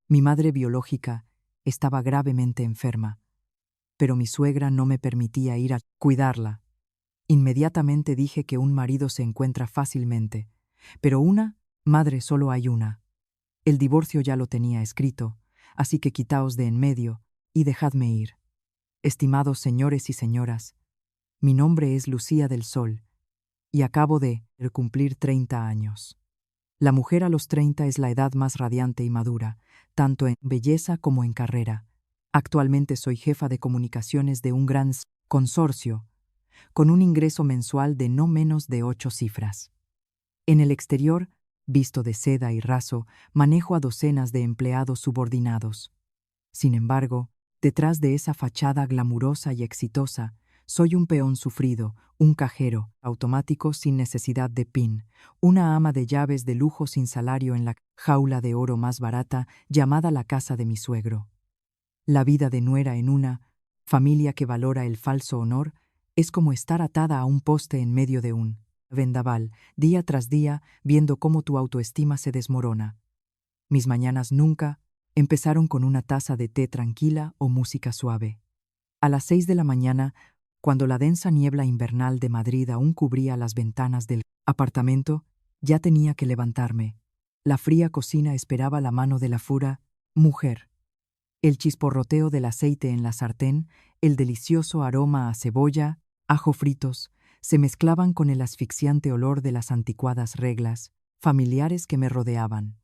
Mi madre biológica estaba gravemente enferma, pero mi suegra no me permitía ir a cuidarla. Inmediatamente dije que un marido se encuentra fácilmente, pero una madre solo hay una. El divorcio ya lo tenía escrito, así que quitaos de en medio y dejadme ir. Estimados señores y señoras, mi nombre es Lucía del Sol y acabo de cumplir 30 años. La mujer a los 30 es la edad más radiante y madura, tanto en belleza como en carrera. Actualmente soy jefa de comunicaciones de un gran consorcio, con un ingreso mensual de no menos de 8 cifras. En el exterior, visto de seda y raso, manejo a docenas de empleados subordinados. Sin embargo, detrás de esa fachada glamurosa y exitosa, soy un peón sufrido, un cajero automático sin necesidad de PIN, una ama de llaves de lujo sin salario en la jaula de oro más barata llamada la casa de mi suegro. La vida de nuera en una familia que valora el falso honor es como estar atada a un poste en medio de un vendaval, día tras día, viendo cómo tu autoestima se desmorona. Mis mañanas nunca empezaron con una taza de té tranquila o música suave. A las 6 de la mañana, cuando la densa niebla invernal de Madrid aún cubría las ventanas del apartamento, ya tenía que levantarme. La fría cocina esperaba la mano de la fura mujer. El chisporroteo del aceite en la sartén, el delicioso aroma a cebolla, ajo fritos, se mezclaban con el asfixiante olor de las anticuadas reglas familiares que me rodeaban.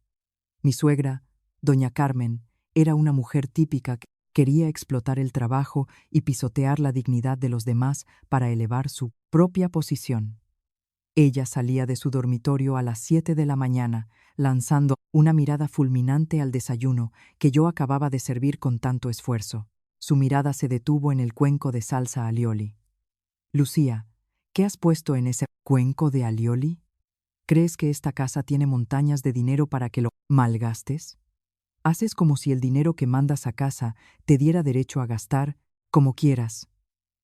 Mi suegra, doña Carmen, era una mujer típica que quería explotar el trabajo y pisotear la dignidad de los demás para elevar su propia posición. Ella salía de su dormitorio a las 7 de la mañana, lanzando una mirada fulminante al desayuno que yo acababa de servir con tanto esfuerzo. Su mirada se detuvo en el cuenco de salsa alioli. Lucía, ¿qué has puesto en ese cuenco de alioli? ¿Crees que esta casa tiene montañas de dinero para que lo malgastes? Haces como si el dinero que mandas a casa te diera derecho a gastar como quieras.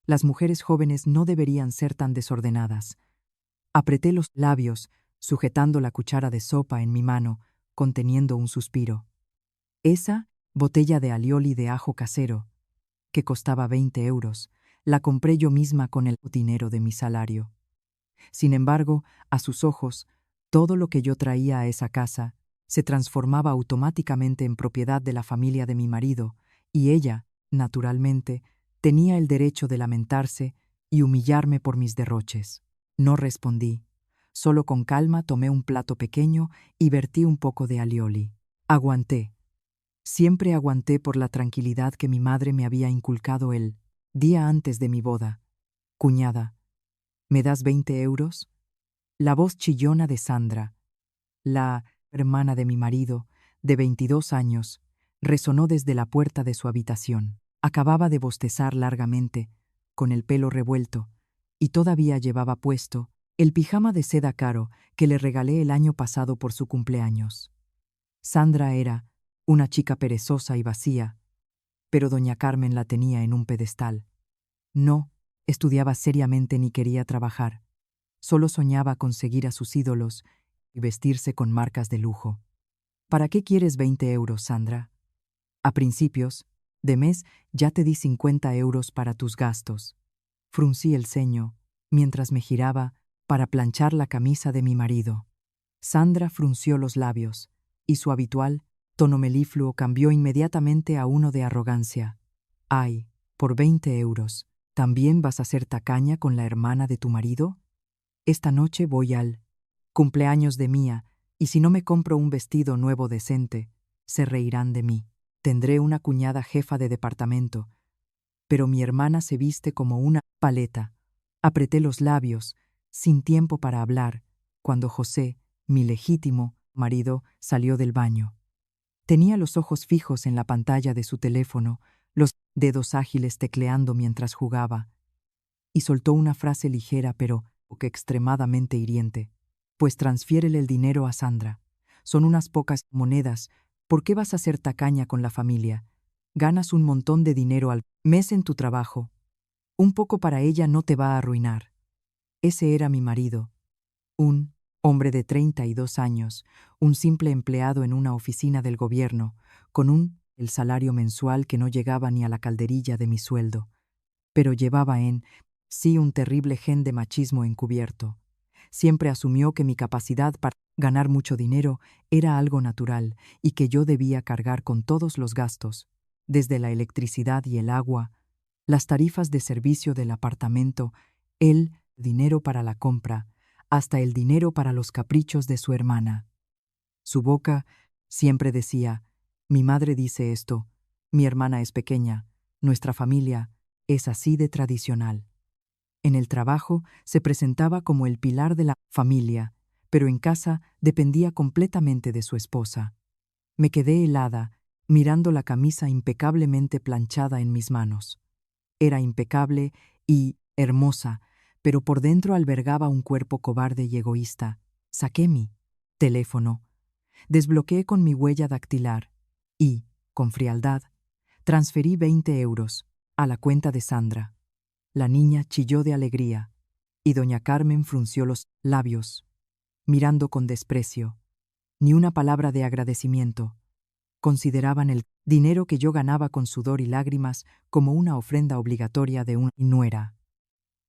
Las mujeres jóvenes no deberían ser tan desordenadas. Apreté los labios, sujetando la cuchara de sopa en mi mano, conteniendo un suspiro. Esa botella de alioli de ajo casero, que costaba 20 euros, la compré yo misma con el dinero de mi salario. Sin embargo, a sus ojos, todo lo que yo traía a esa casa se transformaba automáticamente en propiedad de la familia de mi marido, y ella, naturalmente, tenía el derecho de lamentarse y humillarme por mis derroches. No respondí. Solo con calma tomé un plato pequeño y vertí un poco de alioli. Aguanté. Siempre aguanté por la tranquilidad que mi madre me había inculcado el día antes de mi boda. Cuñada, ¿me das 20 euros? La voz chillona de Sandra, la hermana de mi marido, de 22 años, resonó desde la puerta de su habitación. Acababa de bostezar largamente, con el pelo revuelto, y todavía llevaba puesto el pijama de seda caro que le regalé el año pasado por su cumpleaños. Sandra era una chica perezosa y vacía, pero doña Carmen la tenía en un pedestal. No estudiaba seriamente ni quería trabajar. Solo soñaba con seguir a sus ídolos y vestirse con marcas de lujo. ¿Para qué quieres 20 euros, Sandra? A principios de mes ya te di 50 euros para tus gastos. Fruncí el ceño mientras me giraba para planchar la camisa de mi marido. Sandra frunció los labios y su habitual tono melifluo cambió inmediatamente a uno de arrogancia. Ay, por 20 euros, ¿también vas a ser tacaña con la hermana de tu marido? Esta noche voy al cumpleaños de Mía, y si no me compro un vestido nuevo decente, se reirán de mí. Tendré una cuñada jefa de departamento, pero mi hermana se viste como una paleta. Apreté los labios, sin tiempo para hablar, cuando José, mi legítimo marido, salió del baño. Tenía los ojos fijos en la pantalla de su teléfono, los dedos ágiles tecleando mientras jugaba, y soltó una frase ligera pero que extremadamente hiriente. Pues transfiérele el dinero a Sandra. Son unas pocas monedas. ¿Por qué vas a ser tacaña con la familia? Ganas un montón de dinero al mes en tu trabajo. Un poco para ella no te va a arruinar. Ese era mi marido. Un hombre de 32 años, un simple empleado en una oficina del gobierno, con el salario mensual que no llegaba ni a la calderilla de mi sueldo, pero llevaba en sí un terrible gen de machismo encubierto. Siempre asumió que mi capacidad para ganar mucho dinero era algo natural y que yo debía cargar con todos los gastos, desde la electricidad y el agua, las tarifas de servicio del apartamento, el dinero para la compra, hasta el dinero para los caprichos de su hermana. Su boca siempre decía: mi madre dice esto, mi hermana es pequeña, nuestra familia es así de tradicional. En el trabajo se presentaba como el pilar de la familia, pero en casa dependía completamente de su esposa. Me quedé helada, mirando la camisa impecablemente planchada en mis manos. Era impecable y hermosa, pero por dentro albergaba un cuerpo cobarde y egoísta. Saqué mi teléfono, desbloqueé con mi huella dactilar y, con frialdad, transferí 20 euros a la cuenta de Sandra. La niña chilló de alegría y doña Carmen frunció los labios, mirando con desprecio. Ni una palabra de agradecimiento. Consideraban el dinero que yo ganaba con sudor y lágrimas como una ofrenda obligatoria de una nuera.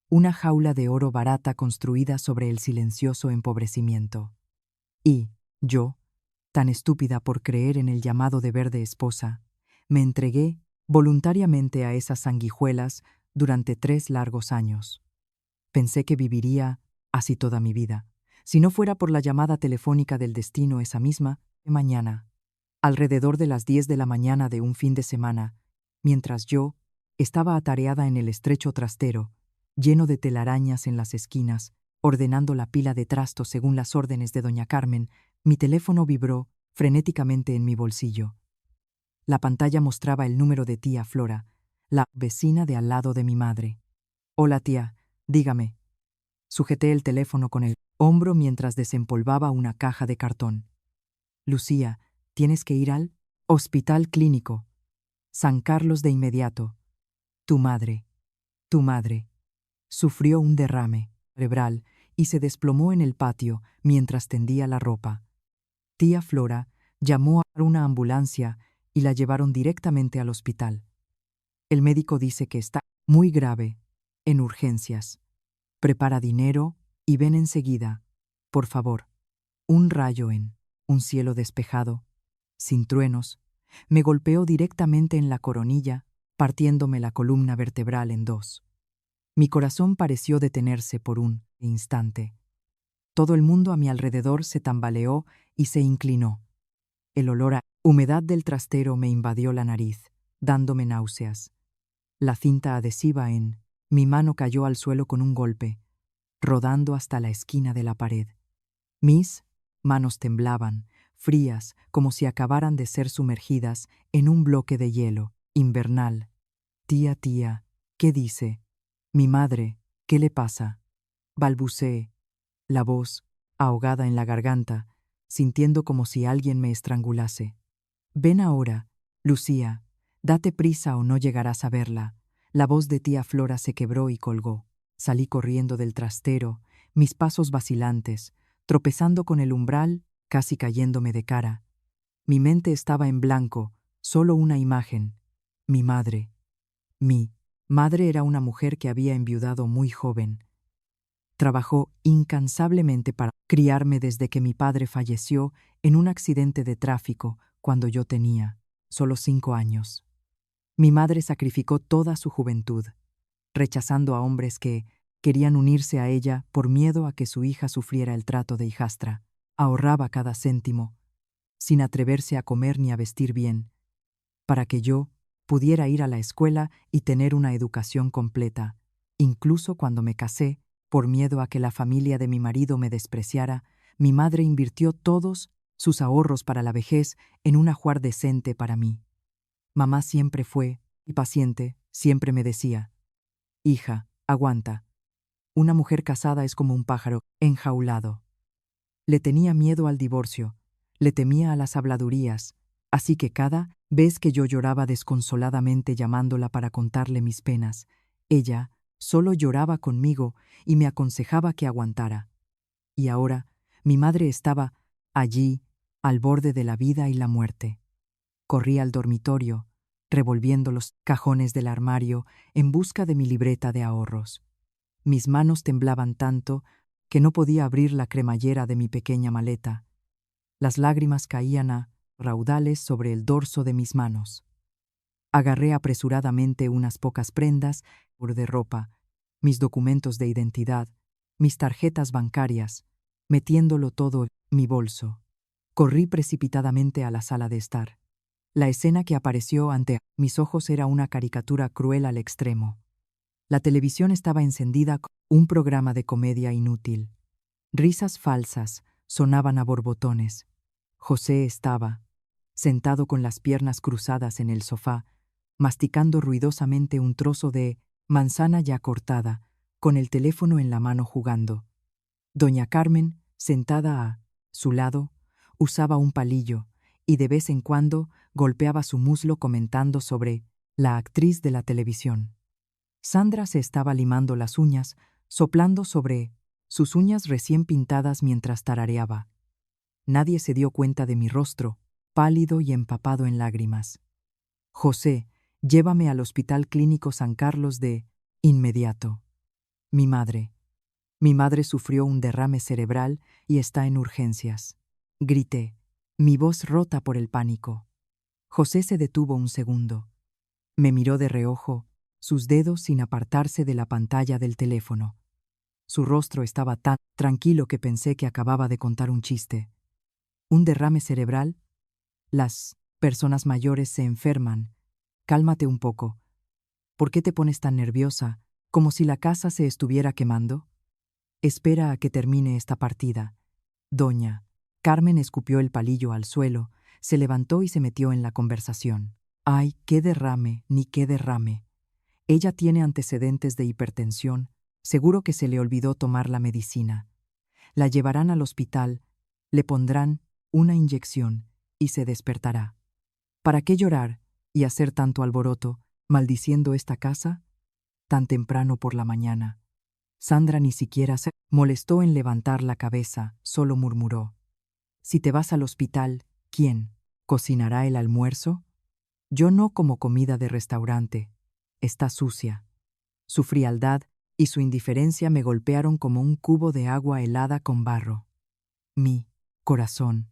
Una jaula de oro barata construida sobre el silencioso empobrecimiento. Y yo, tan estúpida por creer en el llamado deber de esposa, me entregué voluntariamente a esas sanguijuelas durante 3 largos años. Pensé que viviría así toda mi vida, si no fuera por la llamada telefónica del destino esa misma mañana, alrededor de las 10 de la mañana de un fin de semana, mientras yo estaba atareada en el estrecho trastero, lleno de telarañas en las esquinas, ordenando la pila de trastos según las órdenes de doña Carmen. Mi teléfono vibró frenéticamente en mi bolsillo. La pantalla mostraba el número de tía Flora, la vecina de al lado de mi madre. «Hola, tía, dígame». Sujeté el teléfono con el hombro mientras desempolvaba una caja de cartón. «Lucía, tienes que ir al hospital clínico. San Carlos de inmediato. Tu madre. Sufrió un derrame cerebral y se desplomó en el patio mientras tendía la ropa. Tía Flora llamó a una ambulancia y la llevaron directamente al hospital. El médico dice que está muy grave, en urgencias. Prepara dinero y ven enseguida, por favor». Un rayo en un cielo despejado, sin truenos, me golpeó directamente en la coronilla, partiéndome la columna vertebral en dos. Mi corazón pareció detenerse por un instante. Todo el mundo a mi alrededor se tambaleó y se inclinó. El olor a humedad del trastero me invadió la nariz, dándome náuseas. La cinta adhesiva en mi mano cayó al suelo con un golpe, rodando hasta la esquina de la pared. Mis manos temblaban, frías, como si acabaran de ser sumergidas en un bloque de hielo invernal. Tía, ¿qué dice? Mi madre, ¿qué le pasa? Balbuceé, la voz ahogada en la garganta, sintiendo como si alguien me estrangulase. Ven ahora, Lucía, date prisa o no llegarás a verla. La voz de tía Flora se quebró y colgó. Salí corriendo del trastero, mis pasos vacilantes, tropezando con el umbral, casi cayéndome de cara. Mi mente estaba en blanco, solo una imagen. Mi madre. Mi madre era una mujer que había enviudado muy joven. Trabajó incansablemente para criarme desde que mi padre falleció en un accidente de tráfico cuando yo tenía solo 5 años. Mi madre sacrificó toda su juventud, rechazando a hombres que querían unirse a ella por miedo a que su hija sufriera el trato de hijastra. Ahorraba cada céntimo, sin atreverse a comer ni a vestir bien, para que yo pudiera ir a la escuela y tener una educación completa. Incluso cuando me casé, por miedo a que la familia de mi marido me despreciara, mi madre invirtió todos sus ahorros para la vejez en un ajuar decente para mí. Mamá siempre fue paciente, siempre me decía: «Hija, aguanta. Una mujer casada es como un pájaro enjaulado». Le tenía miedo al divorcio, le temía a las habladurías, así que cada vez que yo lloraba desconsoladamente llamándola para contarle mis penas, ella solo lloraba conmigo y me aconsejaba que aguantara. Y ahora Mi madre estaba allí, al borde de la vida y la muerte. Corrí al dormitorio, revolviendo los cajones del armario en busca de mi libreta de ahorros. Mis manos temblaban tanto que no podía abrir la cremallera de mi pequeña maleta. Las lágrimas caían a raudales sobre el dorso de mis manos. Agarré apresuradamente unas pocas prendas de ropa, mis documentos de identidad, mis tarjetas bancarias, metiéndolo todo en mi bolso. Corrí precipitadamente a la sala de estar. La escena que apareció ante mis ojos era una caricatura cruel al extremo. La televisión estaba encendida con un programa de comedia inútil. Risas falsas sonaban a borbotones. José estaba, sentado con las piernas cruzadas en el sofá, masticando ruidosamente un trozo de manzana ya cortada, con el teléfono en la mano jugando. Doña Carmen, sentada a su lado, usaba un palillo y de vez en cuando golpeaba su muslo comentando sobre la actriz de la televisión. Sandra se estaba limando las uñas, soplando sobre sus uñas recién pintadas mientras tarareaba. Nadie se dio cuenta de mi rostro, pálido y empapado en lágrimas. José, llévame al Hospital Clínico San Carlos de inmediato. Mi madre sufrió un derrame cerebral y está en urgencias. Grité, mi voz rota por el pánico. José se detuvo un segundo. Me miró de reojo, sus dedos sin apartarse de la pantalla del teléfono. Su rostro estaba tan tranquilo que pensé que acababa de contar un chiste. ¿Un derrame cerebral? Las personas mayores se enferman. Cálmate un poco. ¿Por qué te pones tan nerviosa, como si la casa se estuviera quemando? Espera a que termine esta partida. Doña Carmen escupió el palillo al suelo, se levantó y se metió en la conversación. Ay, qué derrame, ni qué derrame. Ella tiene antecedentes de hipertensión, seguro que se le olvidó tomar la medicina. La llevarán al hospital, le pondrán una inyección y se despertará. ¿Para qué llorar y hacer tanto alboroto, maldiciendo esta casa? Tan temprano por la mañana. Sandra ni siquiera se molestó en levantar la cabeza, solo murmuró. Si te vas al hospital, ¿quién cocinará el almuerzo? Yo no como comida de restaurante. Está sucia. Su frialdad y su indiferencia me golpearon como un cubo de agua helada con barro. Mi corazón,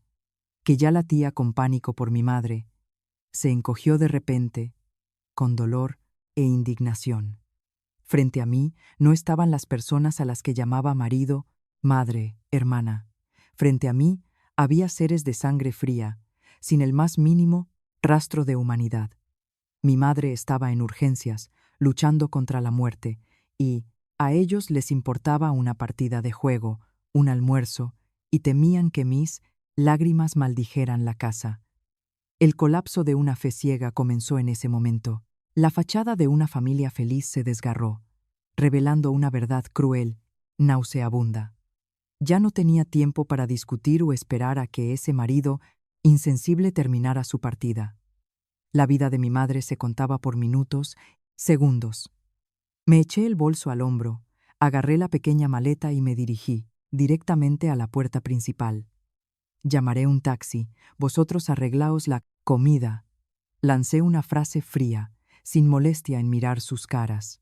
que ya latía con pánico por mi madre, se encogió de repente, con dolor e indignación. Frente a mí no estaban las personas a las que llamaba marido, madre, hermana. Frente a mí había seres de sangre fría, sin el más mínimo rastro de humanidad. Mi madre estaba en urgencias, luchando contra la muerte, y a ellos les importaba una partida de juego, un almuerzo, y temían que mis lágrimas maldijeran la casa. El colapso de una fe ciega comenzó en ese momento. La fachada de una familia feliz se desgarró, revelando una verdad cruel, nauseabunda. Ya no tenía tiempo para discutir o esperar a que ese marido insensible terminara su partida. La vida de mi madre se contaba por minutos, segundos. Me eché el bolso al hombro, agarré la pequeña maleta y me dirigí directamente a la puerta principal. Llamaré un taxi, vosotros arreglaos la comida. Lancé una frase fría, sin molestia en mirar sus caras.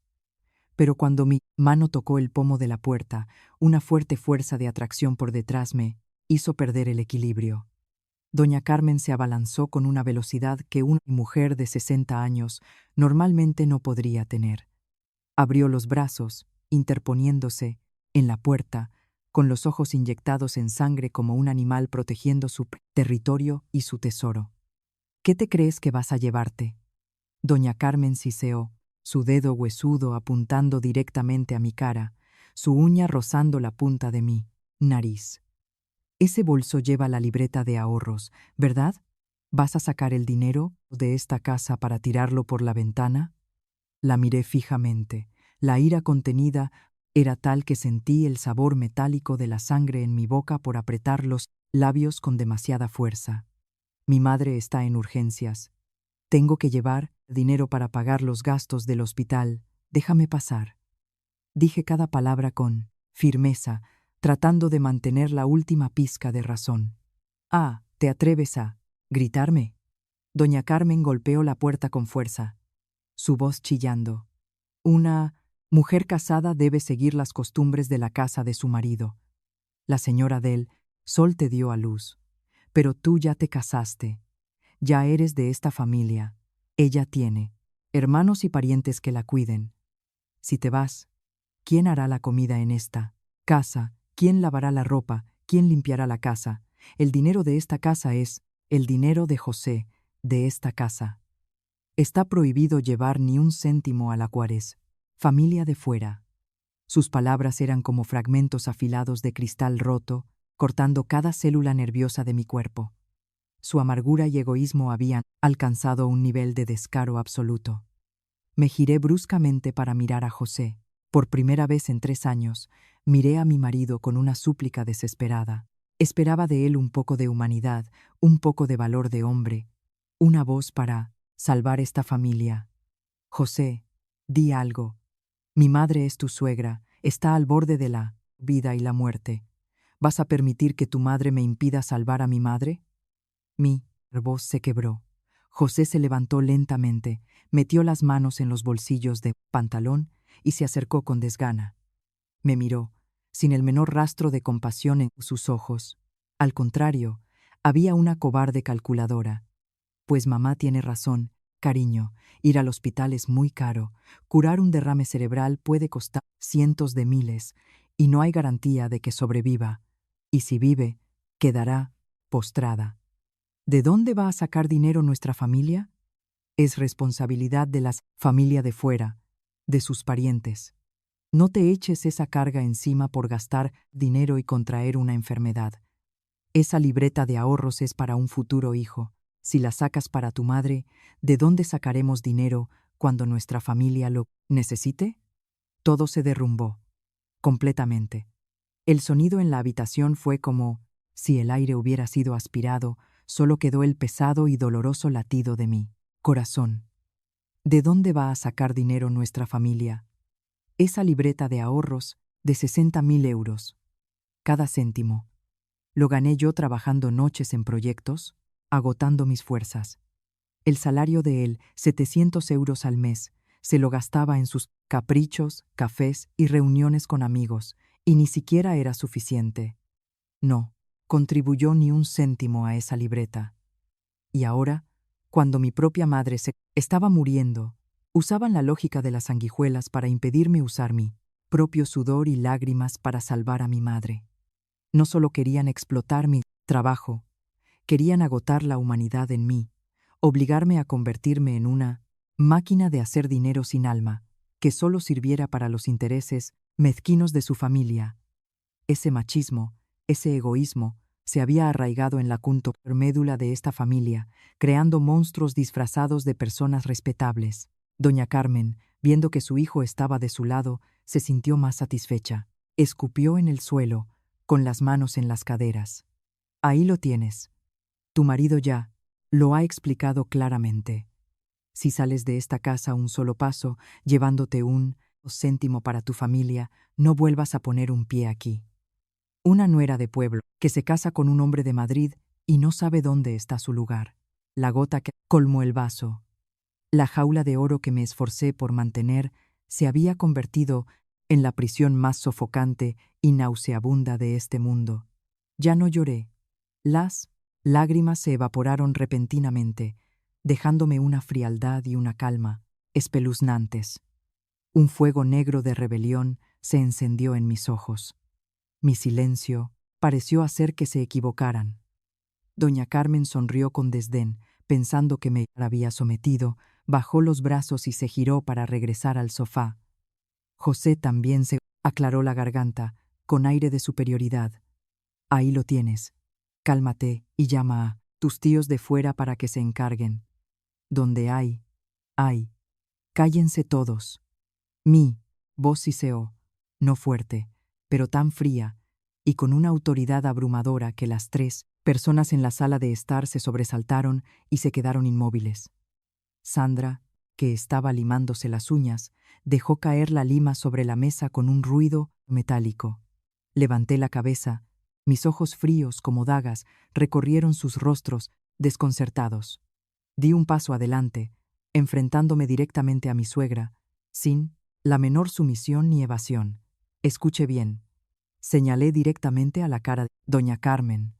Pero cuando mi mano tocó el pomo de la puerta, una fuerte fuerza de atracción por detrás me hizo perder el equilibrio. Doña Carmen se abalanzó con una velocidad que una mujer de 60 años normalmente no podría tener. Abrió los brazos, interponiéndose en la puerta, con los ojos inyectados en sangre como un animal protegiendo su territorio y su tesoro. ¿Qué te crees que vas a llevarte? Doña Carmen siseó, su dedo huesudo apuntando directamente a mi cara, su uña rozando la punta de mi nariz. Ese bolso lleva la libreta de ahorros, ¿verdad? ¿Vas a sacar el dinero de esta casa para tirarlo por la ventana? La miré fijamente. La ira contenida era tal que sentí el sabor metálico de la sangre en mi boca por apretar los labios con demasiada fuerza. Mi madre está en urgencias. Tengo que llevar dinero para pagar los gastos del hospital. Déjame pasar. Dije cada palabra con firmeza, tratando de mantener la última pizca de razón. «Ah, ¿te atreves a gritarme?» Doña Carmen golpeó la puerta con fuerza, su voz chillando. «Una mujer casada debe seguir las costumbres de la casa de su marido. La señora del Sol te dio a luz, pero tú ya te casaste. Ya eres de esta familia. Ella tiene hermanos y parientes que la cuiden. Si te vas, ¿quién hará la comida en esta casa? ¿Quién lavará la ropa? ¿Quién limpiará la casa? El dinero de esta casa es el dinero de José, de esta casa. Está prohibido llevar ni un céntimo a la Juárez, familia de fuera». Sus palabras eran como fragmentos afilados de cristal roto, cortando cada célula nerviosa de mi cuerpo. Su amargura y egoísmo habían alcanzado un nivel de descaro absoluto. Me giré bruscamente para mirar a José. Por primera vez en 3 años, miré a mi marido con una súplica desesperada. Esperaba de él un poco de humanidad, un poco de valor de hombre, una voz para salvar esta familia. «José, di algo. Mi madre es tu suegra, está al borde de la vida y la muerte. ¿Vas a permitir que tu madre me impida salvar a mi madre?» Mi voz se quebró. José se levantó lentamente, metió las manos en los bolsillos de pantalón y se acercó con desgana. Me miró, sin el menor rastro de compasión en sus ojos. Al contrario, había una cobarde calculadora. «Pues mamá tiene razón, cariño, ir al hospital es muy caro. Curar un derrame cerebral puede costar cientos de miles y no hay garantía de que sobreviva. Y si vive, quedará postrada. ¿De dónde va a sacar dinero nuestra familia? Es responsabilidad de la familia de fuera, de sus parientes. No te eches esa carga encima por gastar dinero y contraer una enfermedad. Esa libreta de ahorros es para un futuro hijo. Si la sacas para tu madre, ¿de dónde sacaremos dinero cuando nuestra familia lo necesite?» Todo se derrumbó, completamente. El sonido en la habitación fue como si el aire hubiera sido aspirado, solo quedó el pesado y doloroso latido de mi corazón. ¿De dónde va a sacar dinero nuestra familia? Esa libreta de ahorros de 60.000 euros. Cada céntimo. Lo gané yo trabajando noches en proyectos, agotando mis fuerzas. El salario de él, 700 euros al mes, se lo gastaba en sus caprichos, cafés y reuniones con amigos, y ni siquiera era suficiente. No contribuyó ni un céntimo a esa libreta. Y ahora, cuando mi propia madre se estaba muriendo, usaban la lógica de las sanguijuelas para impedirme usar mi propio sudor y lágrimas para salvar a mi madre. No solo querían explotar mi trabajo, querían agotar la humanidad en mí, obligarme a convertirme en una máquina de hacer dinero sin alma, que solo sirviera para los intereses mezquinos de su familia. Ese machismo, ese egoísmo, se había arraigado en la médula de esta familia, creando monstruos disfrazados de personas respetables. Doña Carmen, viendo que su hijo estaba de su lado, se sintió más satisfecha. Escupió en el suelo, con las manos en las caderas. «Ahí lo tienes. Tu marido ya lo ha explicado claramente. Si sales de esta casa un solo paso, llevándote un céntimo para tu familia, no vuelvas a poner un pie aquí. Una nuera de pueblo que se casa con un hombre de Madrid y no sabe dónde está su lugar. La gota que colmó el vaso. La jaula de oro que me esforcé por mantener se había convertido en la prisión más sofocante y nauseabunda de este mundo. Ya no lloré. Las lágrimas se evaporaron repentinamente, dejándome una frialdad y una calma espeluznantes. Un fuego negro de rebelión se encendió en mis ojos. Mi silencio pareció hacer que se equivocaran. Doña Carmen sonrió con desdén, pensando que me había sometido, bajó los brazos y se giró para regresar al sofá. José también se aclaró la garganta, con aire de superioridad. «Ahí lo tienes. Cálmate y llama a tus tíos de fuera para que se encarguen. Donde hay. Cállense todos». Mi voz siseó, no fuerte, pero tan fría, y con una autoridad abrumadora que las 3 personas en la sala de estar se sobresaltaron y se quedaron inmóviles. Sandra, que estaba limándose las uñas, dejó caer la lima sobre la mesa con un ruido metálico. Levanté la cabeza. Mis ojos fríos como dagas recorrieron sus rostros, desconcertados. Di un paso adelante, enfrentándome directamente a mi suegra, sin la menor sumisión ni evasión. Escuche bien. Señalé directamente a la cara de doña Carmen,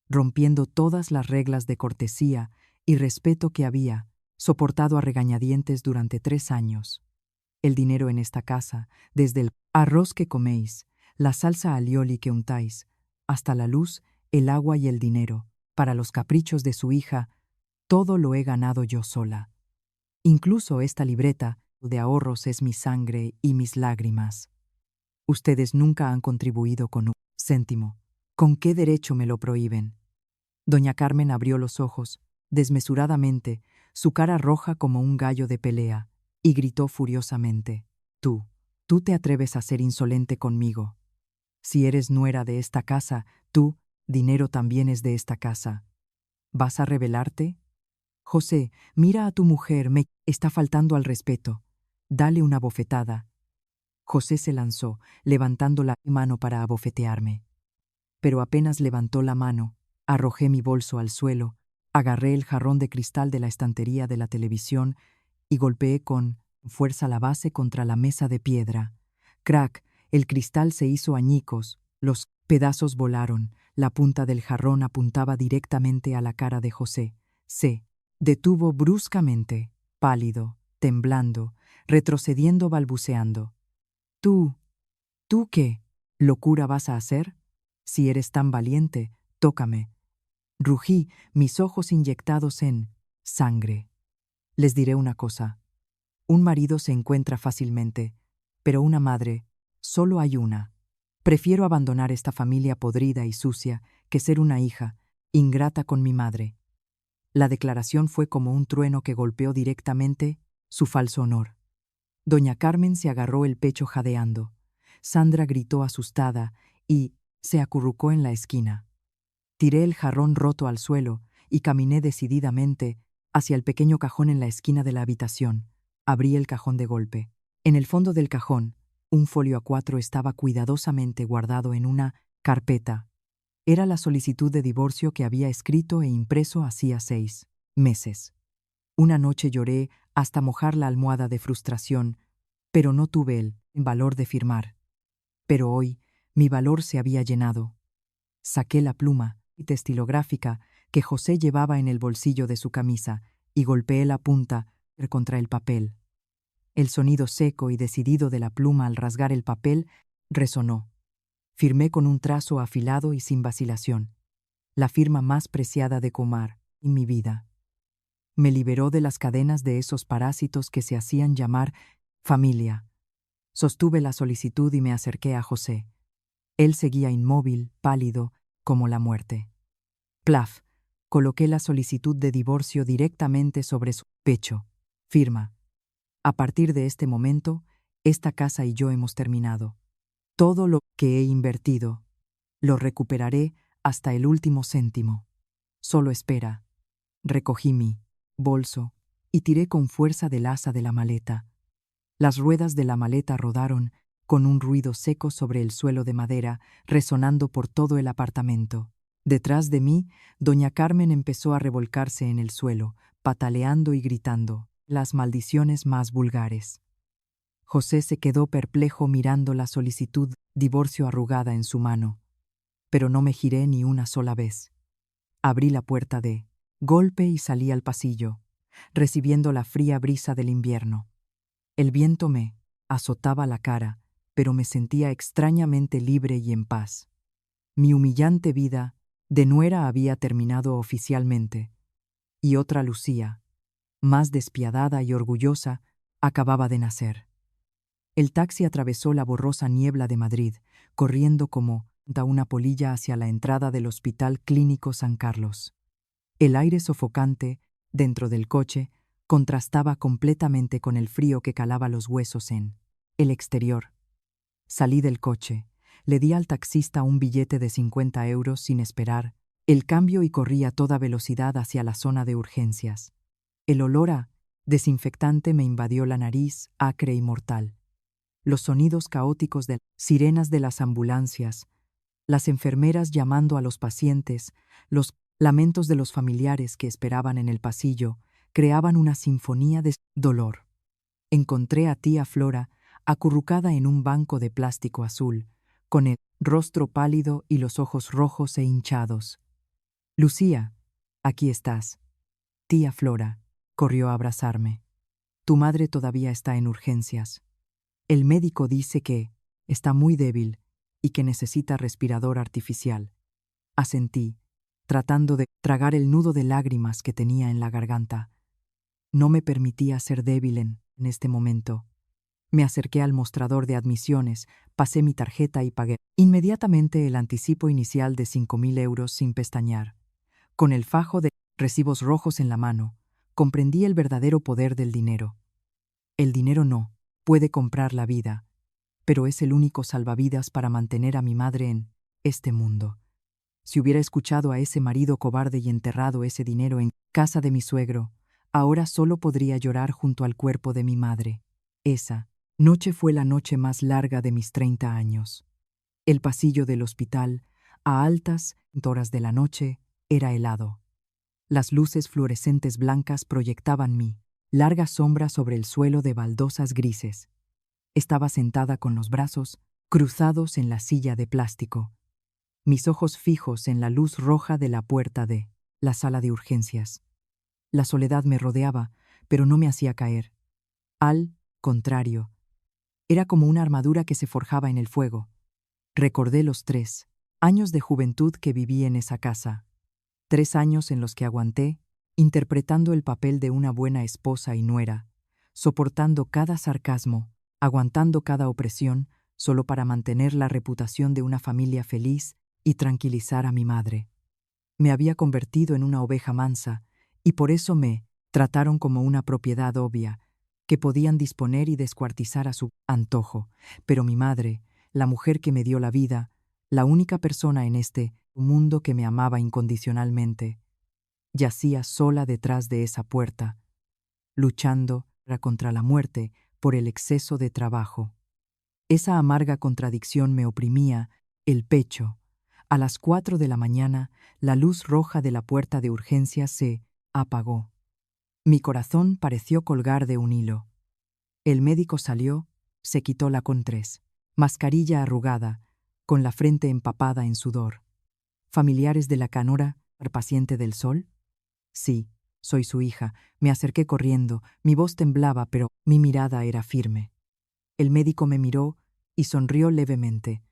rompiendo todas las reglas de cortesía y respeto que había soportado a regañadientes durante 3 años. El dinero en esta casa, desde el arroz que coméis, la salsa alioli que untáis, hasta la luz, el agua y el dinero, para los caprichos de su hija, todo lo he ganado yo sola. Incluso esta libreta de ahorros es mi sangre y mis lágrimas. Ustedes nunca han contribuido con un céntimo. ¿Con qué derecho me lo prohíben? Doña Carmen abrió los ojos, desmesuradamente, su cara roja como un gallo de pelea, y gritó furiosamente: tú te atreves a ser insolente conmigo. Si eres nuera de esta casa, dinero también es de esta casa. ¿Vas a rebelarte? José, mira a tu mujer, me está faltando al respeto. Dale una bofetada. José se lanzó, levantando la mano para abofetearme. Pero apenas levantó la mano, arrojé mi bolso al suelo, agarré el jarrón de cristal de la estantería de la televisión y golpeé con fuerza la base contra la mesa de piedra. Crack, el cristal se hizo añicos, los pedazos volaron, la punta del jarrón apuntaba directamente a la cara de José. Se detuvo bruscamente, pálido, temblando, retrocediendo, balbuceando. ¿Tú qué locura vas a hacer? Si eres tan valiente, tócame. Rugí, mis ojos inyectados en sangre. Les diré una cosa. Un marido se encuentra fácilmente, pero una madre, solo hay una. Prefiero abandonar esta familia podrida y sucia que ser una hija, ingrata con mi madre. La declaración fue como un trueno que golpeó directamente su falso honor. Doña Carmen se agarró el pecho jadeando. Sandra gritó asustada y se acurrucó en la esquina. Tiré el jarrón roto al suelo y caminé decididamente hacia el pequeño cajón en la esquina de la habitación. Abrí el cajón de golpe. En el fondo del cajón, un folio A4 estaba cuidadosamente guardado en una carpeta. Era la solicitud de divorcio que había escrito e impreso hacía 6 meses. Una noche lloré hasta mojar la almohada de frustración, pero no tuve el valor de firmar. Pero hoy mi valor se había llenado. Saqué la pluma estilográfica que José llevaba en el bolsillo de su camisa y golpeé la punta contra el papel. El sonido seco y decidido de la pluma al rasgar el papel resonó. Firmé con un trazo afilado y sin vacilación, la firma más preciada de Comar en mi vida. Me liberó de las cadenas de esos parásitos que se hacían llamar familia. Sostuve la solicitud y me acerqué a José. Él seguía inmóvil, pálido, como la muerte. Plaf, coloqué la solicitud de divorcio directamente sobre su pecho. Firma. A partir de este momento, esta casa y yo hemos terminado. Todo lo que he invertido, lo recuperaré hasta el último céntimo. Solo espera. Recogí mi bolso y tiré con fuerza del asa de la maleta. Las ruedas de la maleta rodaron con un ruido seco sobre el suelo de madera, resonando por todo el apartamento. Detrás de mí, doña Carmen empezó a revolcarse en el suelo, pataleando y gritando las maldiciones más vulgares. José se quedó perplejo mirando la solicitud de divorcio arrugada en su mano, pero no me giré ni una sola vez. Abrí la puerta de golpe y salí al pasillo, recibiendo la fría brisa del invierno. El viento me azotaba la cara, pero me sentía extrañamente libre y en paz. Mi humillante vida de nuera había terminado oficialmente, y otra Lucía, más despiadada y orgullosa, acababa de nacer. El taxi atravesó la borrosa niebla de Madrid, corriendo como una polilla hacia la entrada del Hospital Clínico San Carlos. El aire sofocante, dentro del coche, contrastaba completamente con el frío que calaba los huesos en el exterior. Salí del coche, le di al taxista un billete de 50 euros sin esperar el cambio y corrí a toda velocidad hacia la zona de urgencias. El olor a desinfectante me invadió la nariz, acre y mortal. Los sonidos caóticos de sirenas de las ambulancias, las enfermeras llamando a los pacientes, los lamentos de los familiares que esperaban en el pasillo, creaban una sinfonía de dolor. Encontré a tía Flora acurrucada en un banco de plástico azul, con el rostro pálido y los ojos rojos e hinchados. «Lucía, aquí estás». Tía Flora corrió a abrazarme. «Tu madre todavía está en urgencias. El médico dice que está muy débil y que necesita respirador artificial». Asentí, tratando de tragar el nudo de lágrimas que tenía en la garganta. No me permitía ser débil en este momento. Me acerqué al mostrador de admisiones, pasé mi tarjeta y pagué inmediatamente el anticipo inicial de 5.000 euros sin pestañear. Con el fajo de recibos rojos en la mano, comprendí el verdadero poder del dinero. El dinero no puede comprar la vida, pero es el único salvavidas para mantener a mi madre en este mundo. Si hubiera escuchado a ese marido cobarde y enterrado ese dinero en casa de mi suegro, ahora solo podría llorar junto al cuerpo de mi madre. Esa noche fue la noche más larga de mis 30 años. El pasillo del hospital, a altas horas de la noche, era helado. Las luces fluorescentes blancas proyectaban mi larga sombra sobre el suelo de baldosas grises. Estaba sentada con los brazos cruzados en la silla de plástico, mis ojos fijos en la luz roja de la puerta de la sala de urgencias. La soledad me rodeaba, pero no me hacía caer. Al contrario, era como una armadura que se forjaba en el fuego. Recordé los 3 años de juventud que viví en esa casa. 3 años en los que aguanté, interpretando el papel de una buena esposa y nuera, soportando cada sarcasmo, aguantando cada opresión, solo para mantener la reputación de una familia feliz y tranquilizar a mi madre. Me había convertido en una oveja mansa, y por eso me trataron como una propiedad obvia, que podían disponer y descuartizar a su antojo. Pero mi madre, la mujer que me dio la vida, la única persona en este mundo que me amaba incondicionalmente, yacía sola detrás de esa puerta, luchando contra la muerte por el exceso de trabajo. Esa amarga contradicción me oprimía el pecho. A las 4 de la mañana, la luz roja de la puerta de urgencias se apagó. Mi corazón pareció colgar de un hilo. El médico salió, se quitó la mascarilla arrugada, con la frente empapada en sudor. ¿Familiares de la canora, paciente del sol? Sí, soy su hija. Me acerqué corriendo, mi voz temblaba, pero mi mirada era firme. El médico me miró y sonrió levemente,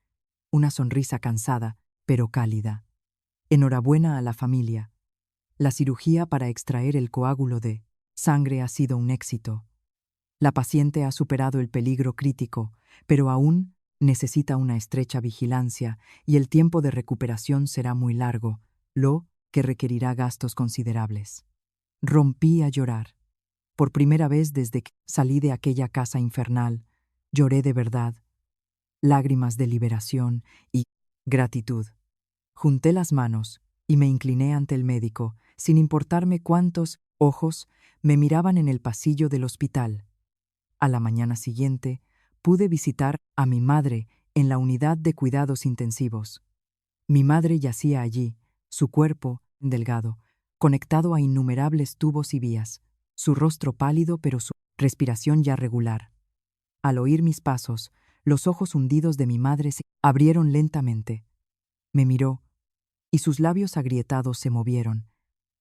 una sonrisa cansada, pero cálida. Enhorabuena a la familia. La cirugía para extraer el coágulo de sangre ha sido un éxito. La paciente ha superado el peligro crítico, pero aún necesita una estrecha vigilancia y el tiempo de recuperación será muy largo, lo que requerirá gastos considerables. Rompí a llorar. Por primera vez desde que salí de aquella casa infernal, lloré de verdad. Lágrimas de liberación y gratitud. Junté las manos y me incliné ante el médico, sin importarme cuántos ojos me miraban en el pasillo del hospital. A la mañana siguiente, pude visitar a mi madre en la unidad de cuidados intensivos. Mi madre yacía allí, su cuerpo, delgado, conectado a innumerables tubos y vías, su rostro pálido pero su respiración ya regular. Al oír mis pasos, los ojos hundidos de mi madre se abrieron lentamente. Me miró, y sus labios agrietados se movieron.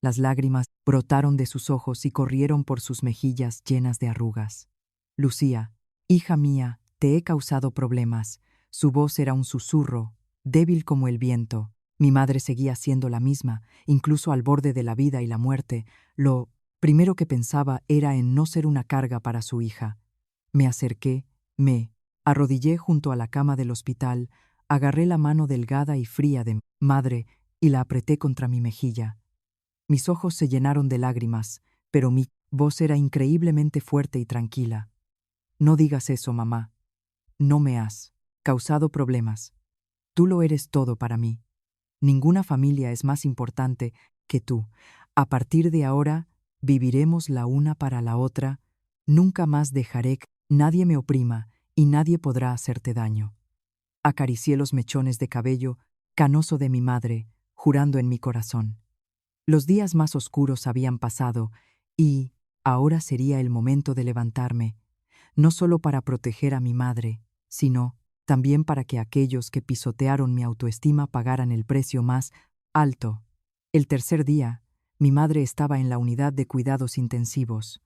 Las lágrimas brotaron de sus ojos y corrieron por sus mejillas llenas de arrugas. «Lucía, hija mía, te he causado problemas». Su voz era un susurro, débil como el viento. Mi madre seguía siendo la misma, incluso al borde de la vida y la muerte. Lo primero que pensaba era en no ser una carga para su hija. Me acerqué, me arrodillé junto a la cama del hospital, agarré la mano delgada y fría de madre y la apreté contra mi mejilla. Mis ojos se llenaron de lágrimas, pero mi voz era increíblemente fuerte y tranquila. «No digas eso, mamá. No me has causado problemas. Tú lo eres todo para mí. Ninguna familia es más importante que tú. A partir de ahora, viviremos la una para la otra. Nunca más dejaré que nadie me oprima y nadie podrá hacerte daño». Acaricié los mechones de cabello canoso de mi madre, jurando en mi corazón. Los días más oscuros habían pasado y ahora sería el momento de levantarme, no solo para proteger a mi madre, sino también para que aquellos que pisotearon mi autoestima pagaran el precio más alto. El tercer día, mi madre estaba en la unidad de cuidados intensivos.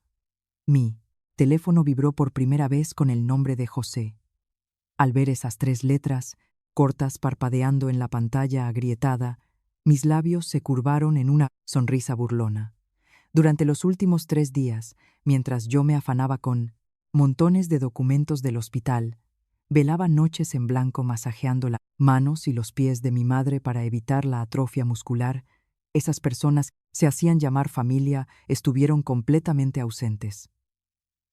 Mi teléfono vibró por primera vez con el nombre de José. Al ver esas 3 letras, cortas parpadeando en la pantalla agrietada, mis labios se curvaron en una sonrisa burlona. Durante los últimos 3 días, mientras yo me afanaba con montones de documentos del hospital, velaba noches en blanco masajeando las manos y los pies de mi madre para evitar la atrofia muscular. Esas personas se hacían llamar familia, estuvieron completamente ausentes.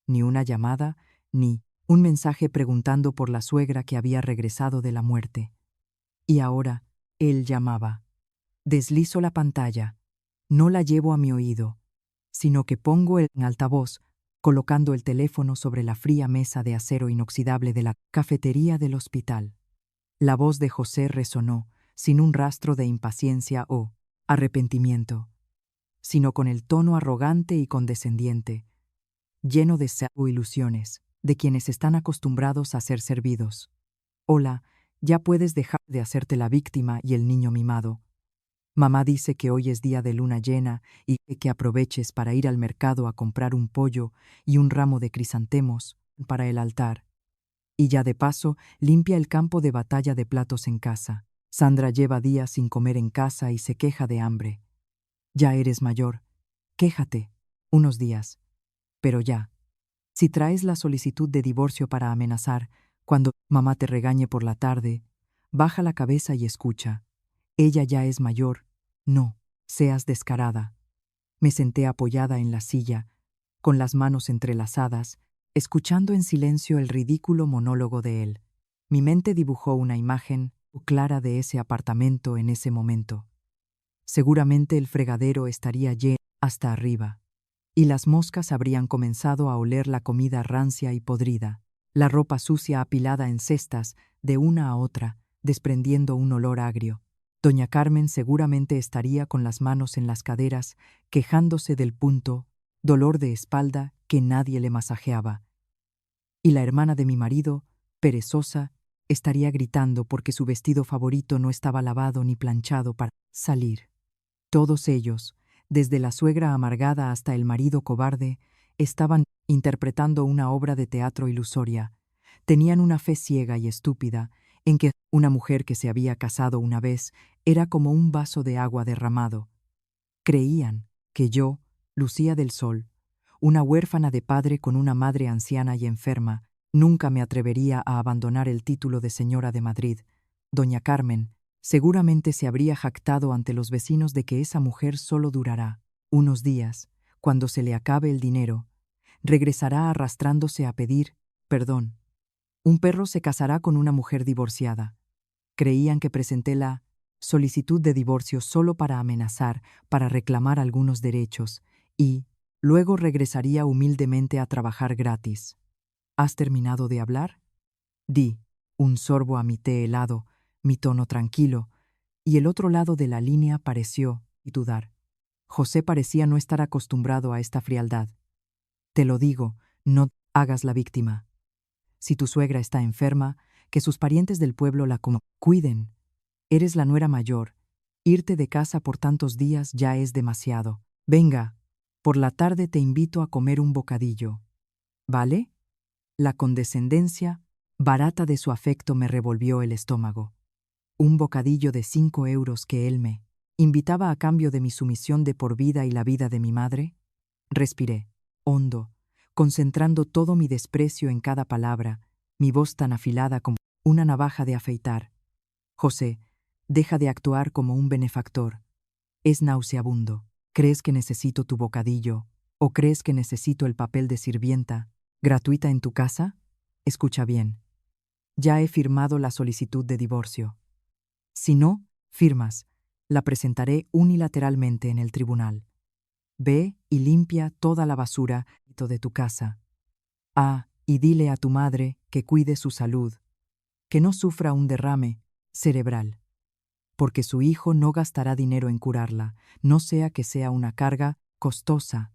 Ni una llamada, ni un mensaje preguntando por la suegra que había regresado de la muerte. Y ahora, él llamaba. Deslizo la pantalla. No la llevo a mi oído, sino que pongo en altavoz, colocando el teléfono sobre la fría mesa de acero inoxidable de la cafetería del hospital. La voz de José resonó, sin un rastro de impaciencia o arrepentimiento, sino con el tono arrogante y condescendiente, lleno de ilusiones, de quienes están acostumbrados a ser servidos. Hola, ya puedes dejar de hacerte la víctima y el niño mimado. Mamá dice que hoy es día de luna llena y que aproveches para ir al mercado a comprar un pollo y un ramo de crisantemos para el altar. Y ya de paso, limpia el campo de batalla de platos en casa. Sandra lleva días sin comer en casa y se queja de hambre. Ya eres mayor. Quéjate. Unos días. Pero ya. Si traes la solicitud de divorcio para amenazar, cuando mamá te regañe por la tarde, baja la cabeza y escucha. Ella ya es mayor. No, seas descarada. Me senté apoyada en la silla, con las manos entrelazadas, escuchando en silencio el ridículo monólogo de él. Mi mente dibujó una imagen clara de ese apartamento en ese momento. Seguramente el fregadero estaría lleno hasta arriba, y las moscas habrían comenzado a oler la comida rancia y podrida, la ropa sucia apilada en cestas de una a otra, desprendiendo un olor agrio. Doña Carmen seguramente estaría con las manos en las caderas, quejándose del dolor de espalda que nadie le masajeaba. Y la hermana de mi marido, perezosa, estaría gritando porque su vestido favorito no estaba lavado ni planchado para salir. Todos ellos, desde la suegra amargada hasta el marido cobarde, estaban interpretando una obra de teatro ilusoria. Tenían una fe ciega y estúpida en que una mujer que se había casado una vez era como un vaso de agua derramado. Creían que yo, Lucía del Sol, una huérfana de padre con una madre anciana y enferma, nunca me atrevería a abandonar el título de señora de Madrid. Doña Carmen seguramente se habría jactado ante los vecinos de que esa mujer solo durará unos días, cuando se le acabe el dinero, regresará arrastrándose a pedir perdón. Un perro se casará con una mujer divorciada. Creían que presenté la solicitud de divorcio solo para amenazar, para reclamar algunos derechos, y luego regresaría humildemente a trabajar gratis. ¿Has terminado de hablar? Di un sorbo a mi té helado, mi tono tranquilo, y el otro lado de la línea pareció dudar. José parecía no estar acostumbrado a esta frialdad. Te lo digo, no hagas la víctima. Si tu suegra está enferma, que sus parientes del pueblo la cuiden. Eres la nuera mayor. Irte de casa por tantos días ya es demasiado. Venga, por la tarde te invito a comer un bocadillo. ¿Vale? La condescendencia barata de su afecto me revolvió el estómago. Un bocadillo de 5 euros que él me invitaba a cambio de mi sumisión de por vida y la vida de mi madre. Respiré, hondo, concentrando todo mi desprecio en cada palabra, mi voz tan afilada como una navaja de afeitar. José, deja de actuar como un benefactor. Es nauseabundo. ¿Crees que necesito tu bocadillo? ¿O crees que necesito el papel de sirvienta, gratuita en tu casa? Escucha bien. Ya he firmado la solicitud de divorcio. Si no firmas, la presentaré unilateralmente en el tribunal. Ve y limpia toda la basura de tu casa. Ah, y dile a tu madre que cuide su salud, que no sufra un derrame cerebral. porque su hijo no gastará dinero en curarla, no sea que sea una carga costosa.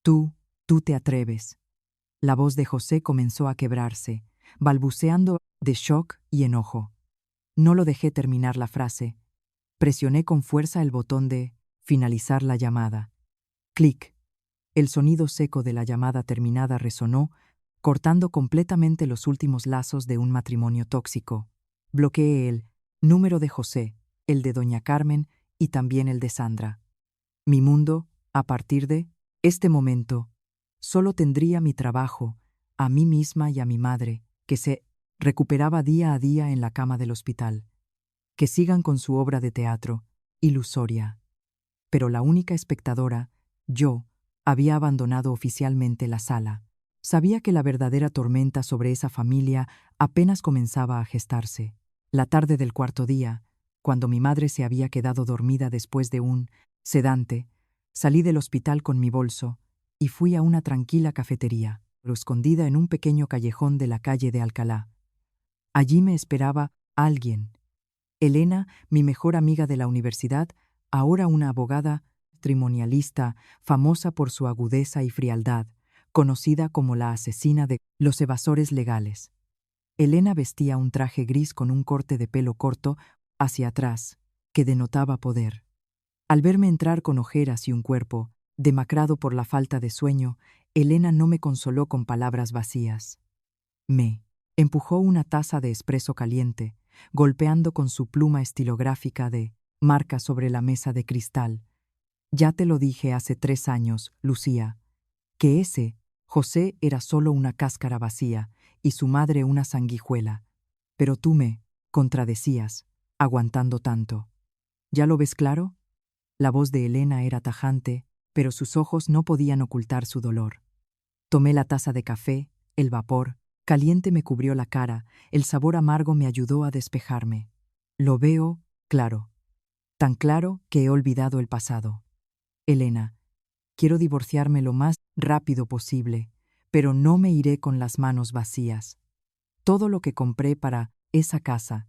Tú te atreves. La voz de José comenzó a quebrarse, balbuceando de shock y enojo. No lo dejé terminar la frase. Presioné con fuerza el botón de finalizar la llamada. Clic. El sonido seco de la llamada terminada resonó, cortando completamente los últimos lazos de un matrimonio tóxico. Bloqueé el número de José, el de doña Carmen y también el de Sandra. Mi mundo, a partir de este momento, solo tendría mi trabajo, a mí misma y a mi madre, que se recuperaba día a día en la cama del hospital. Que sigan con su obra de teatro, ilusoria. Pero la única espectadora, yo, había abandonado oficialmente la sala. Sabía que la verdadera tormenta sobre esa familia apenas comenzaba a gestarse. La tarde del cuarto día, cuando mi madre se había quedado dormida después de un sedante, salí del hospital con mi bolso y fui a una tranquila cafetería, pero escondida en un pequeño callejón de la calle de Alcalá. Allí me esperaba alguien. Elena, mi mejor amiga de la universidad, ahora una abogada matrimonialista famosa por su agudeza y frialdad, conocida como la asesina de los evasores legales. Elena vestía un traje gris con un corte de pelo corto hacia atrás, que denotaba poder. Al verme entrar con ojeras y un cuerpo, demacrado por la falta de sueño, Elena no me consoló con palabras vacías. Me empujó una taza de espresso caliente, golpeando con su pluma estilográfica de marca sobre la mesa de cristal. Ya te lo dije hace 3 años, Lucía, que ese José era solo una cáscara vacía y su madre una sanguijuela. Pero tú me contradecías, aguantando tanto. ¿Ya lo ves claro? La voz de Elena era tajante, pero sus ojos no podían ocultar su dolor. Tomé la taza de café, el vapor caliente me cubrió la cara, el sabor amargo me ayudó a despejarme. Lo veo claro, tan claro que he olvidado el pasado. Elena, quiero divorciarme lo más rápido posible, pero no me iré con las manos vacías. Todo lo que compré para esa casa,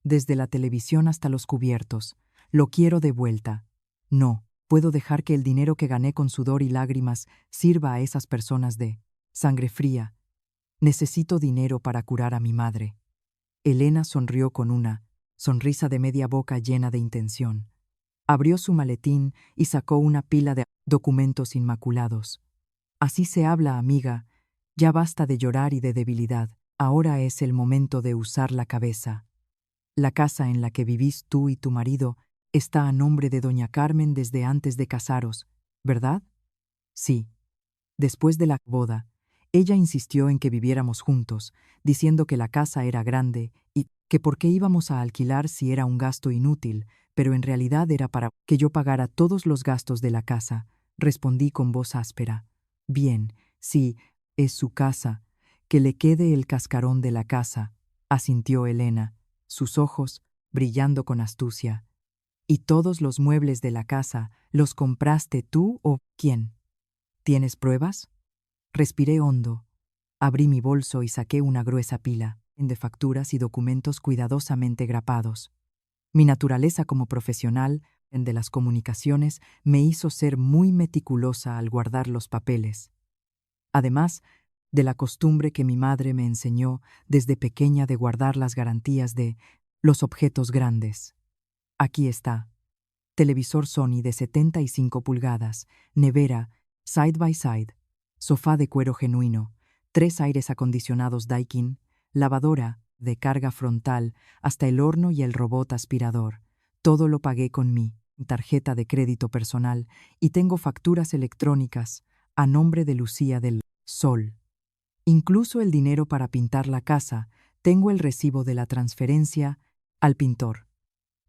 desde la televisión hasta los cubiertos, lo quiero de vuelta. No puedo dejar que el dinero que gané con sudor y lágrimas sirva a esas personas de sangre fría. Necesito dinero para curar a mi madre. Elena sonrió con una sonrisa de media boca llena de intención. Abrió su maletín y sacó una pila de documentos inmaculados. Así se habla, amiga. Ya basta de llorar y de debilidad. Ahora es el momento de usar la cabeza. La casa en la que vivís tú y tu marido está a nombre de doña Carmen desde antes de casaros, ¿verdad? Sí. Después de la boda, ella insistió en que viviéramos juntos, diciendo que la casa era grande y que por qué íbamos a alquilar si era un gasto inútil, pero en realidad era para que yo pagara todos los gastos de la casa. Respondí con voz áspera. Bien, sí, es su casa. Que le quede el cascarón de la casa, asintió Elena, sus ojos brillando con astucia. ¿Y todos los muebles de la casa los compraste tú o quién? ¿Tienes pruebas? Respiré hondo. Abrí mi bolso y saqué una gruesa pila de facturas y documentos cuidadosamente grapados. Mi naturaleza como profesional en de las comunicaciones me hizo ser muy meticulosa al guardar los papeles. Además de la costumbre que mi madre me enseñó desde pequeña de guardar las garantías de los objetos grandes. Aquí está. Televisor Sony de 75 pulgadas, nevera, side by side, sofá de cuero genuino, 3 aires acondicionados Daikin, lavadora, de carga frontal, hasta el horno y el robot aspirador. Todo lo pagué con mi tarjeta de crédito personal y tengo facturas electrónicas a nombre de Lucía del Sol. Incluso el dinero para pintar la casa, tengo el recibo de la transferencia al pintor.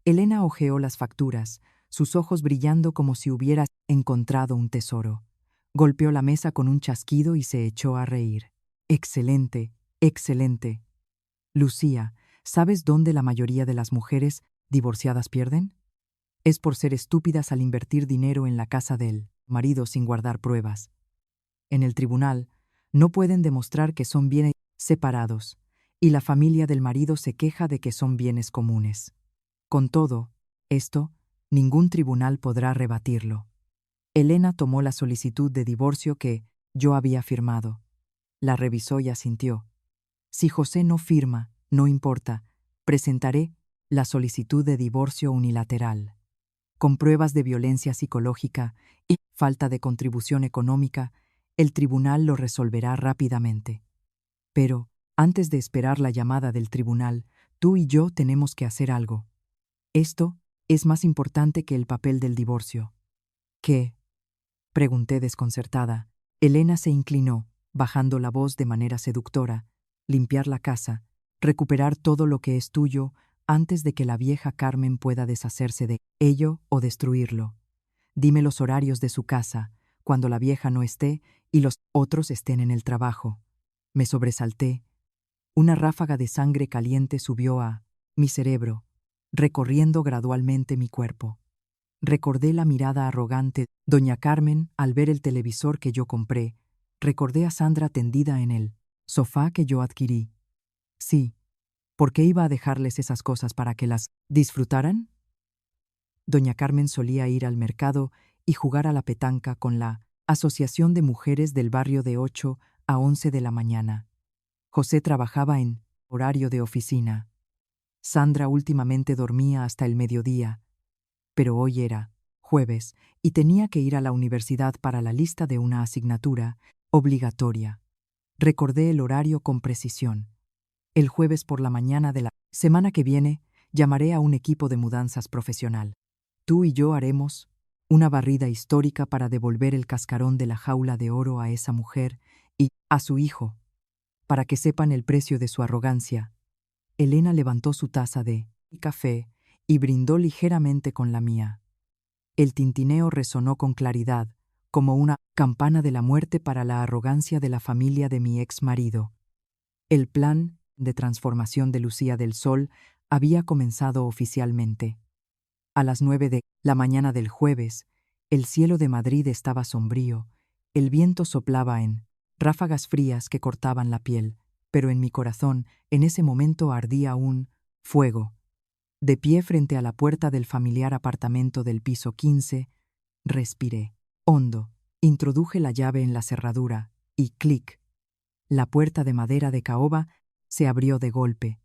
Elena hojeó las facturas, sus ojos brillando como si hubiera encontrado un tesoro. Golpeó la mesa con un chasquido y se echó a reír. Excelente, excelente. Lucía, ¿sabes dónde la mayoría de las mujeres divorciadas pierden? Es por ser estúpidas al invertir dinero en la casa del marido sin guardar pruebas. En el tribunal, no pueden demostrar que son bienes separados, y la familia del marido se queja de que son bienes comunes. Con todo, Esto, ningún tribunal podrá rebatirlo. Elena tomó la solicitud de divorcio que yo había firmado. La revisó y asintió. Si José no firma, no importa, presentaré la solicitud de divorcio unilateral. Con pruebas de violencia psicológica y falta de contribución económica, el tribunal lo resolverá rápidamente. Pero, antes de esperar la llamada del tribunal, tú y yo tenemos que hacer algo. Esto es más importante que el papel del divorcio. ¿Qué? Pregunté desconcertada. Elena se inclinó, bajando la voz de manera seductora. Limpiar la casa, recuperar todo lo que es tuyo antes de que la vieja Carmen pueda deshacerse de ello o destruirlo. Dime los horarios de su casa, cuando la vieja no esté y los otros estén en el trabajo. Me sobresalté. Una ráfaga de sangre caliente subió a mi cerebro, recorriendo gradualmente mi cuerpo. Recordé la mirada arrogante de doña Carmen al ver el televisor que yo compré. Recordé a Sandra tendida en el sofá que yo adquirí. Sí, ¿por qué iba a dejarles esas cosas para que las disfrutaran? Doña Carmen solía ir al mercado y jugar a la petanca con la Asociación de Mujeres del barrio de 8 a 11 de la mañana. José trabajaba en horario de oficina. Sandra últimamente dormía hasta el mediodía, pero hoy era jueves y tenía que ir a la universidad para la lista de una asignatura obligatoria. Recordé el horario con precisión. El jueves por la mañana de la semana que viene llamaré a un equipo de mudanzas profesional. Tú y yo haremos una barrida histórica para devolver el cascarón de la jaula de oro a esa mujer y a su hijo, para que sepan el precio de su arrogancia. Elena levantó su taza de café y brindó ligeramente con la mía. El tintineo resonó con claridad, como una campana de la muerte para la arrogancia de la familia de mi ex marido. El plan de transformación de Lucía del Sol había comenzado oficialmente. A las 9 de la mañana del jueves, el cielo de Madrid estaba sombrío, el viento soplaba en ráfagas frías que cortaban la piel, pero en mi corazón, en ese momento ardía un fuego. De pie frente a la puerta del familiar apartamento del piso 15, respiré hondo, introduje la llave en la cerradura y clic. La puerta de madera de caoba se abrió de golpe,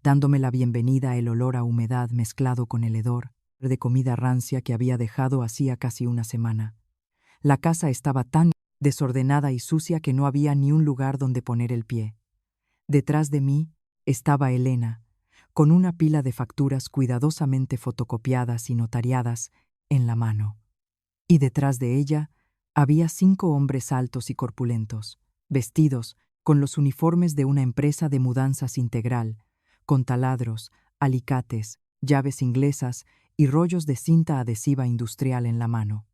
dándome la bienvenida el olor a humedad mezclado con el hedor de comida rancia que había dejado hacía casi una semana. La casa estaba tan desordenada y sucia que no había ni un lugar donde poner el pie. Detrás de mí estaba Elena, con una pila de facturas cuidadosamente fotocopiadas y notariadas en la mano. Y detrás de ella había 5 hombres altos y corpulentos, vestidos con los uniformes de una empresa de mudanzas integral, con taladros, alicates, llaves inglesas y rollos de cinta adhesiva industrial en la mano.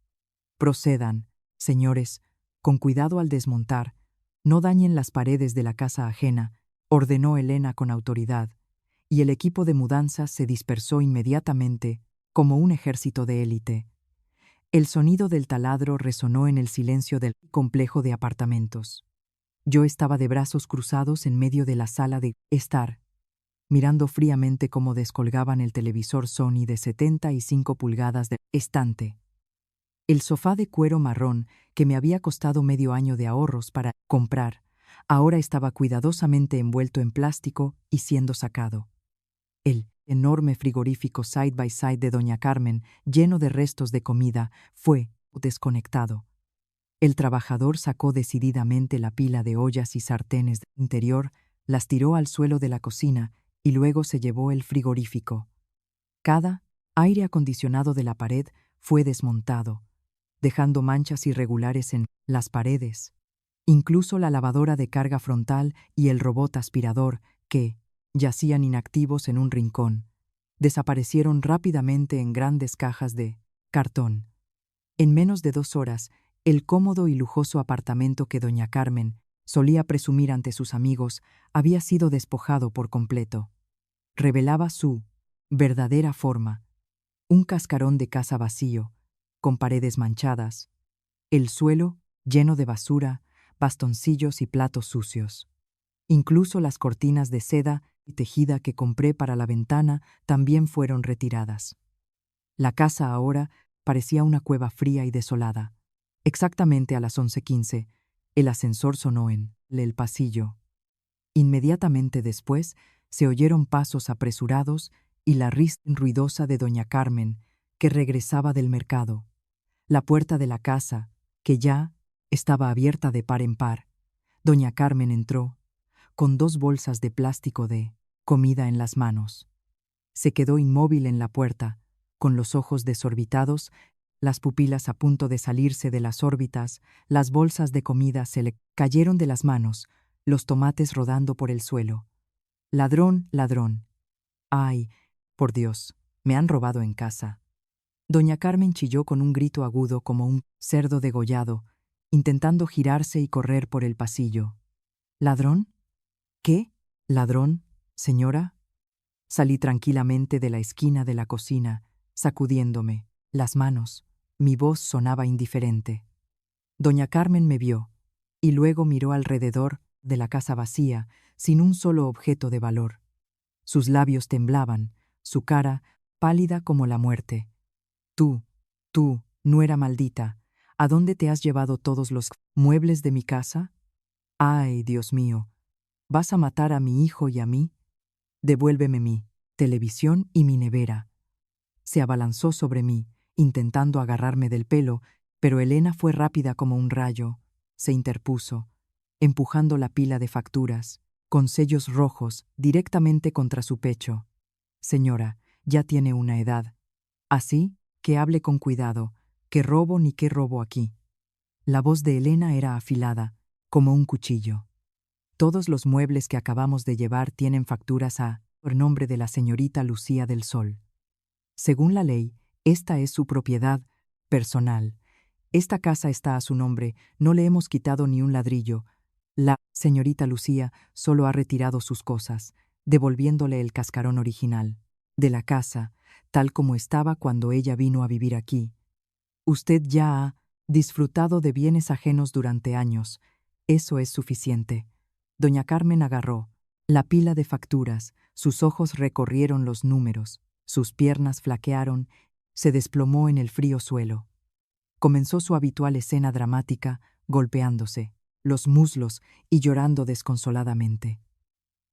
Procedan, señores, con cuidado al desmontar, no dañen las paredes de la casa ajena, ordenó Elena con autoridad, y el equipo de mudanzas se dispersó inmediatamente, como un ejército de élite. El sonido del taladro resonó en el silencio del complejo de apartamentos. Yo estaba de brazos cruzados en medio de la sala de estar, mirando fríamente cómo descolgaban el televisor Sony de 75 pulgadas del estante. El sofá de cuero marrón que me había costado medio año de ahorros para comprar, ahora estaba cuidadosamente envuelto en plástico y siendo sacado. El enorme frigorífico side by side de doña Carmen, lleno de restos de comida, fue desconectado. El trabajador sacó decididamente la pila de ollas y sartenes del interior, las tiró al suelo de la cocina y luego se llevó el frigorífico. Cada aire acondicionado de la pared fue desmontado, dejando manchas irregulares en las paredes. Incluso la lavadora de carga frontal y el robot aspirador, que yacían inactivos en un rincón, desaparecieron rápidamente en grandes cajas de cartón. En menos de 2 horas, el cómodo y lujoso apartamento que doña Carmen solía presumir ante sus amigos había sido despojado por completo. Revelaba su verdadera forma: un cascarón de casa vacío, con paredes manchadas, el suelo lleno de basura, bastoncillos y platos sucios. Incluso las cortinas de seda y tejida que compré para la ventana también fueron retiradas. La casa ahora parecía una cueva fría y desolada. Exactamente a las 11:15, el ascensor sonó en el pasillo. Inmediatamente después se oyeron pasos apresurados y la risa ruidosa de doña Carmen, que regresaba del mercado. La puerta de la casa, que ya estaba abierta de par en par. Doña Carmen entró, con 2 bolsas de plástico de comida en las manos. Se quedó inmóvil en la puerta, con los ojos desorbitados, las pupilas a punto de salirse de las órbitas, las bolsas de comida se le cayeron de las manos, los tomates rodando por el suelo. Ladrón, ladrón. Ay, por Dios, me han robado en casa. Doña Carmen chilló con un grito agudo como un cerdo degollado, intentando girarse y correr por el pasillo. ¿Ladrón? ¿Qué? ¿Ladrón, señora? Salí tranquilamente de la esquina de la cocina, sacudiéndome las manos. Mi voz sonaba indiferente. Doña Carmen me vio, y luego miró alrededor de la casa vacía, sin un solo objeto de valor. Sus labios temblaban, su cara pálida como la muerte. Tú, nuera maldita, ¿a dónde te has llevado todos los muebles de mi casa? Ay, Dios mío, ¿vas a matar a mi hijo y a mí? Devuélveme mi televisión y mi nevera. Se abalanzó sobre mí, intentando agarrarme del pelo, pero Elena fue rápida como un rayo. Se interpuso, empujando la pila de facturas, con sellos rojos, directamente contra su pecho. Señora, ya tiene una edad. Así que hable con cuidado, que robo ni qué robo aquí. La voz de Elena era afilada, como un cuchillo. Todos los muebles que acabamos de llevar tienen facturas por nombre de la señorita Lucía del Sol. Según la ley, esta es su propiedad personal. Esta casa está a su nombre, no le hemos quitado ni un ladrillo. La señorita Lucía solo ha retirado sus cosas, devolviéndole el cascarón original de la casa, tal como estaba cuando ella vino a vivir aquí. Usted ya ha disfrutado de bienes ajenos durante años. Eso es suficiente. Doña Carmen agarró la pila de facturas, sus ojos recorrieron los números, sus piernas flaquearon, se desplomó en el frío suelo. Comenzó su habitual escena dramática, golpeándose los muslos y llorando desconsoladamente.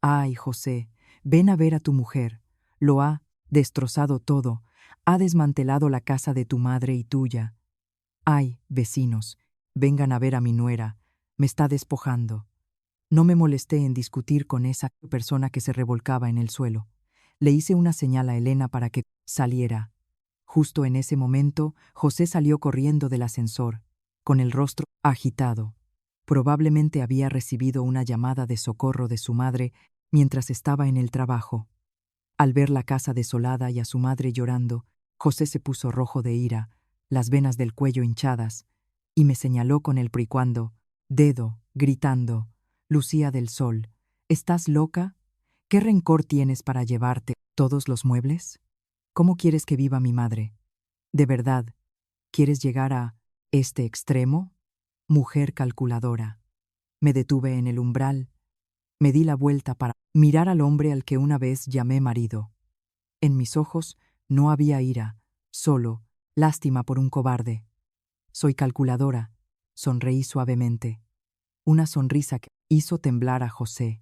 Ay, José, ven a ver a tu mujer. Lo ha destrozado todo, ha desmantelado la casa de tu madre y tuya. Ay, vecinos, vengan a ver a mi nuera, me está despojando. No me molesté en discutir con esa persona que se revolcaba en el suelo. Le hice una señal a Elena para que saliera. Justo en ese momento, José salió corriendo del ascensor, con el rostro agitado. Probablemente había recibido una llamada de socorro de su madre mientras estaba en el trabajo. Al ver la casa desolada y a su madre llorando, José se puso rojo de ira, las venas del cuello hinchadas, y me señaló con el dedo, gritando: «Lucía del Sol, ¿estás loca? ¿Qué rencor tienes para llevarte todos los muebles? ¿Cómo quieres que viva mi madre? ¿De verdad quieres llegar a este extremo? Mujer calculadora». Me detuve en el umbral, me di la vuelta para mirar al hombre al que una vez llamé marido. En mis ojos no había ira, solo lástima por un cobarde. «Soy calculadora», sonreí suavemente. Una sonrisa que hizo temblar a José.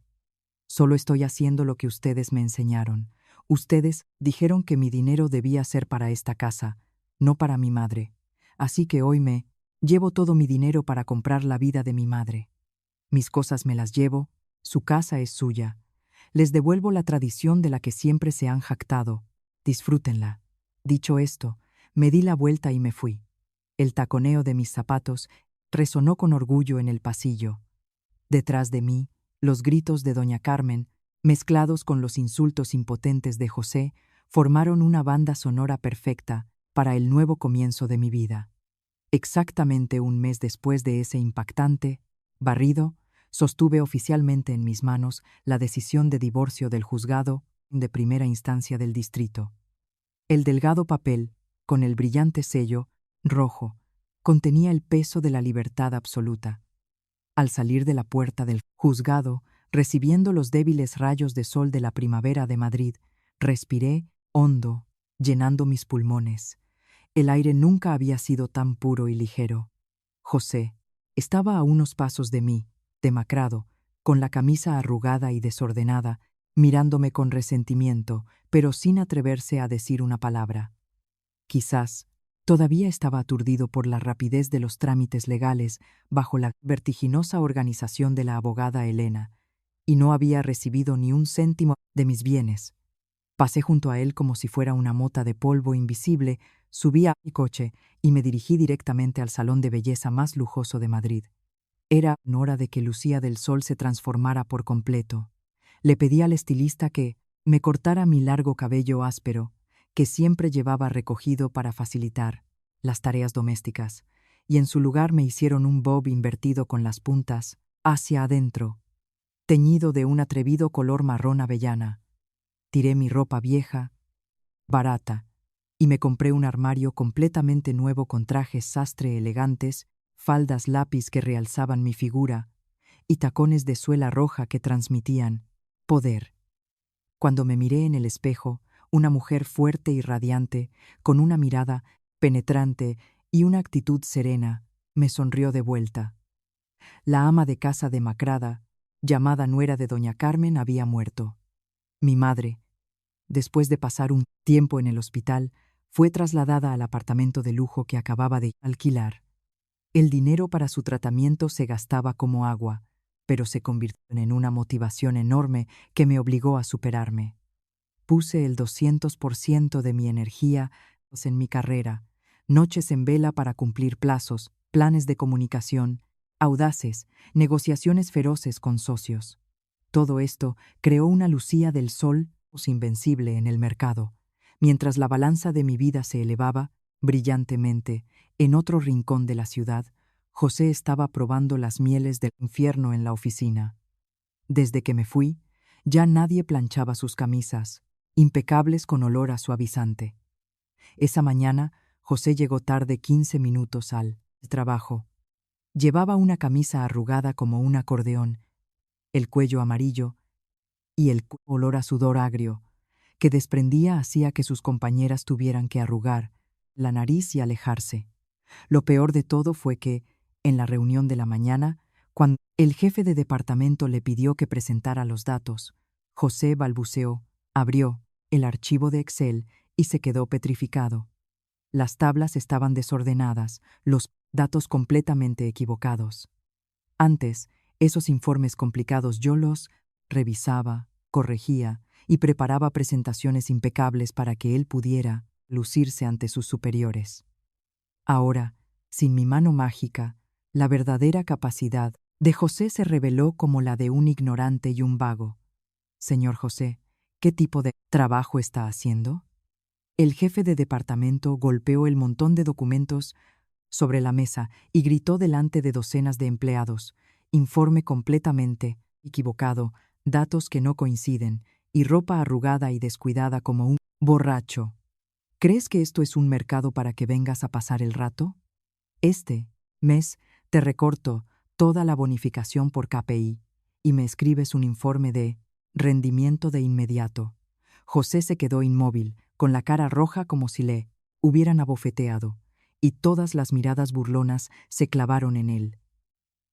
«Solo estoy haciendo lo que ustedes me enseñaron. Ustedes dijeron que mi dinero debía ser para esta casa, no para mi madre. Así que hoy me llevo todo mi dinero para comprar la vida de mi madre. Mis cosas me las llevo, su casa es suya. Les devuelvo la tradición de la que siempre se han jactado. Disfrútenla». Dicho esto, me di la vuelta y me fui. El taconeo de mis zapatos resonó con orgullo en el pasillo. Detrás de mí, los gritos de doña Carmen, mezclados con los insultos impotentes de José, formaron una banda sonora perfecta para el nuevo comienzo de mi vida. Exactamente un mes después de ese impactante barrido, sostuve oficialmente en mis manos la decisión de divorcio del juzgado de primera instancia del distrito. El delgado papel, con el brillante sello rojo, contenía el peso de la libertad absoluta. Al salir de la puerta del juzgado, recibiendo los débiles rayos de sol de la primavera de Madrid, respiré hondo llenando mis pulmones. El aire nunca había sido tan puro y ligero. José estaba a unos pasos de mí, demacrado, con la camisa arrugada y desordenada, mirándome con resentimiento, pero sin atreverse a decir una palabra. Quizás todavía estaba aturdido por la rapidez de los trámites legales bajo la vertiginosa organización de la abogada Elena, y no había recibido ni un céntimo de mis bienes. Pasé junto a él como si fuera una mota de polvo invisible, subí a mi coche y me dirigí directamente al salón de belleza más lujoso de Madrid. Era hora de que Lucía del Sol se transformara por completo. Le pedí al estilista que me cortara mi largo cabello áspero, que siempre llevaba recogido para facilitar las tareas domésticas, y en su lugar me hicieron un bob invertido con las puntas hacia adentro, teñido de un atrevido color marrón avellana. Tiré mi ropa vieja, barata, y me compré un armario completamente nuevo con trajes sastre elegantes, faldas lápiz que realzaban mi figura, y tacones de suela roja que transmitían poder. Cuando me miré en el espejo, una mujer fuerte y radiante, con una mirada penetrante y una actitud serena, me sonrió de vuelta. La ama de casa demacrada, llamada nuera de doña Carmen, había muerto. Mi madre, después de pasar un tiempo en el hospital, fue trasladada al apartamento de lujo que acababa de alquilar. El dinero para su tratamiento se gastaba como agua, pero se convirtió en una motivación enorme que me obligó a superarme. Puse el 200% de mi energía en mi carrera, noches en vela para cumplir plazos, planes de comunicación, audaces, negociaciones feroces con socios. Todo esto creó una Lucía del Sol invencible en el mercado, mientras la balanza de mi vida se elevaba brillantemente en otro rincón de la ciudad. José estaba probando las mieles del infierno en la oficina. Desde que me fui, ya nadie planchaba sus camisas, impecables con olor a suavizante. Esa mañana, José llegó tarde 15 minutos al trabajo. Llevaba una camisa arrugada como un acordeón, el cuello amarillo y el olor a sudor agrio que desprendía hacía que sus compañeras tuvieran que arrugar la nariz y alejarse. Lo peor de todo fue que, en la reunión de la mañana, cuando el jefe de departamento le pidió que presentara los datos, José balbuceó, abrió el archivo de Excel y se quedó petrificado. Las tablas estaban desordenadas, los datos completamente equivocados. Antes, esos informes complicados yo los revisaba, corregía y preparaba presentaciones impecables para que él pudiera lucirse ante sus superiores. Ahora, sin mi mano mágica, la verdadera capacidad de José se reveló como la de un ignorante y un vago. Señor José, ¿qué tipo de trabajo está haciendo? El jefe de departamento golpeó el montón de documentos sobre la mesa y gritó delante de docenas de empleados: informe completamente equivocado, datos que no coinciden, y ropa arrugada y descuidada como un borracho. ¿Crees que esto es un mercado para que vengas a pasar el rato? Este mes te recorto toda la bonificación por KPI y me escribes un informe de rendimiento de inmediato. José se quedó inmóvil, con la cara roja como si le hubieran abofeteado, y todas las miradas burlonas se clavaron en él.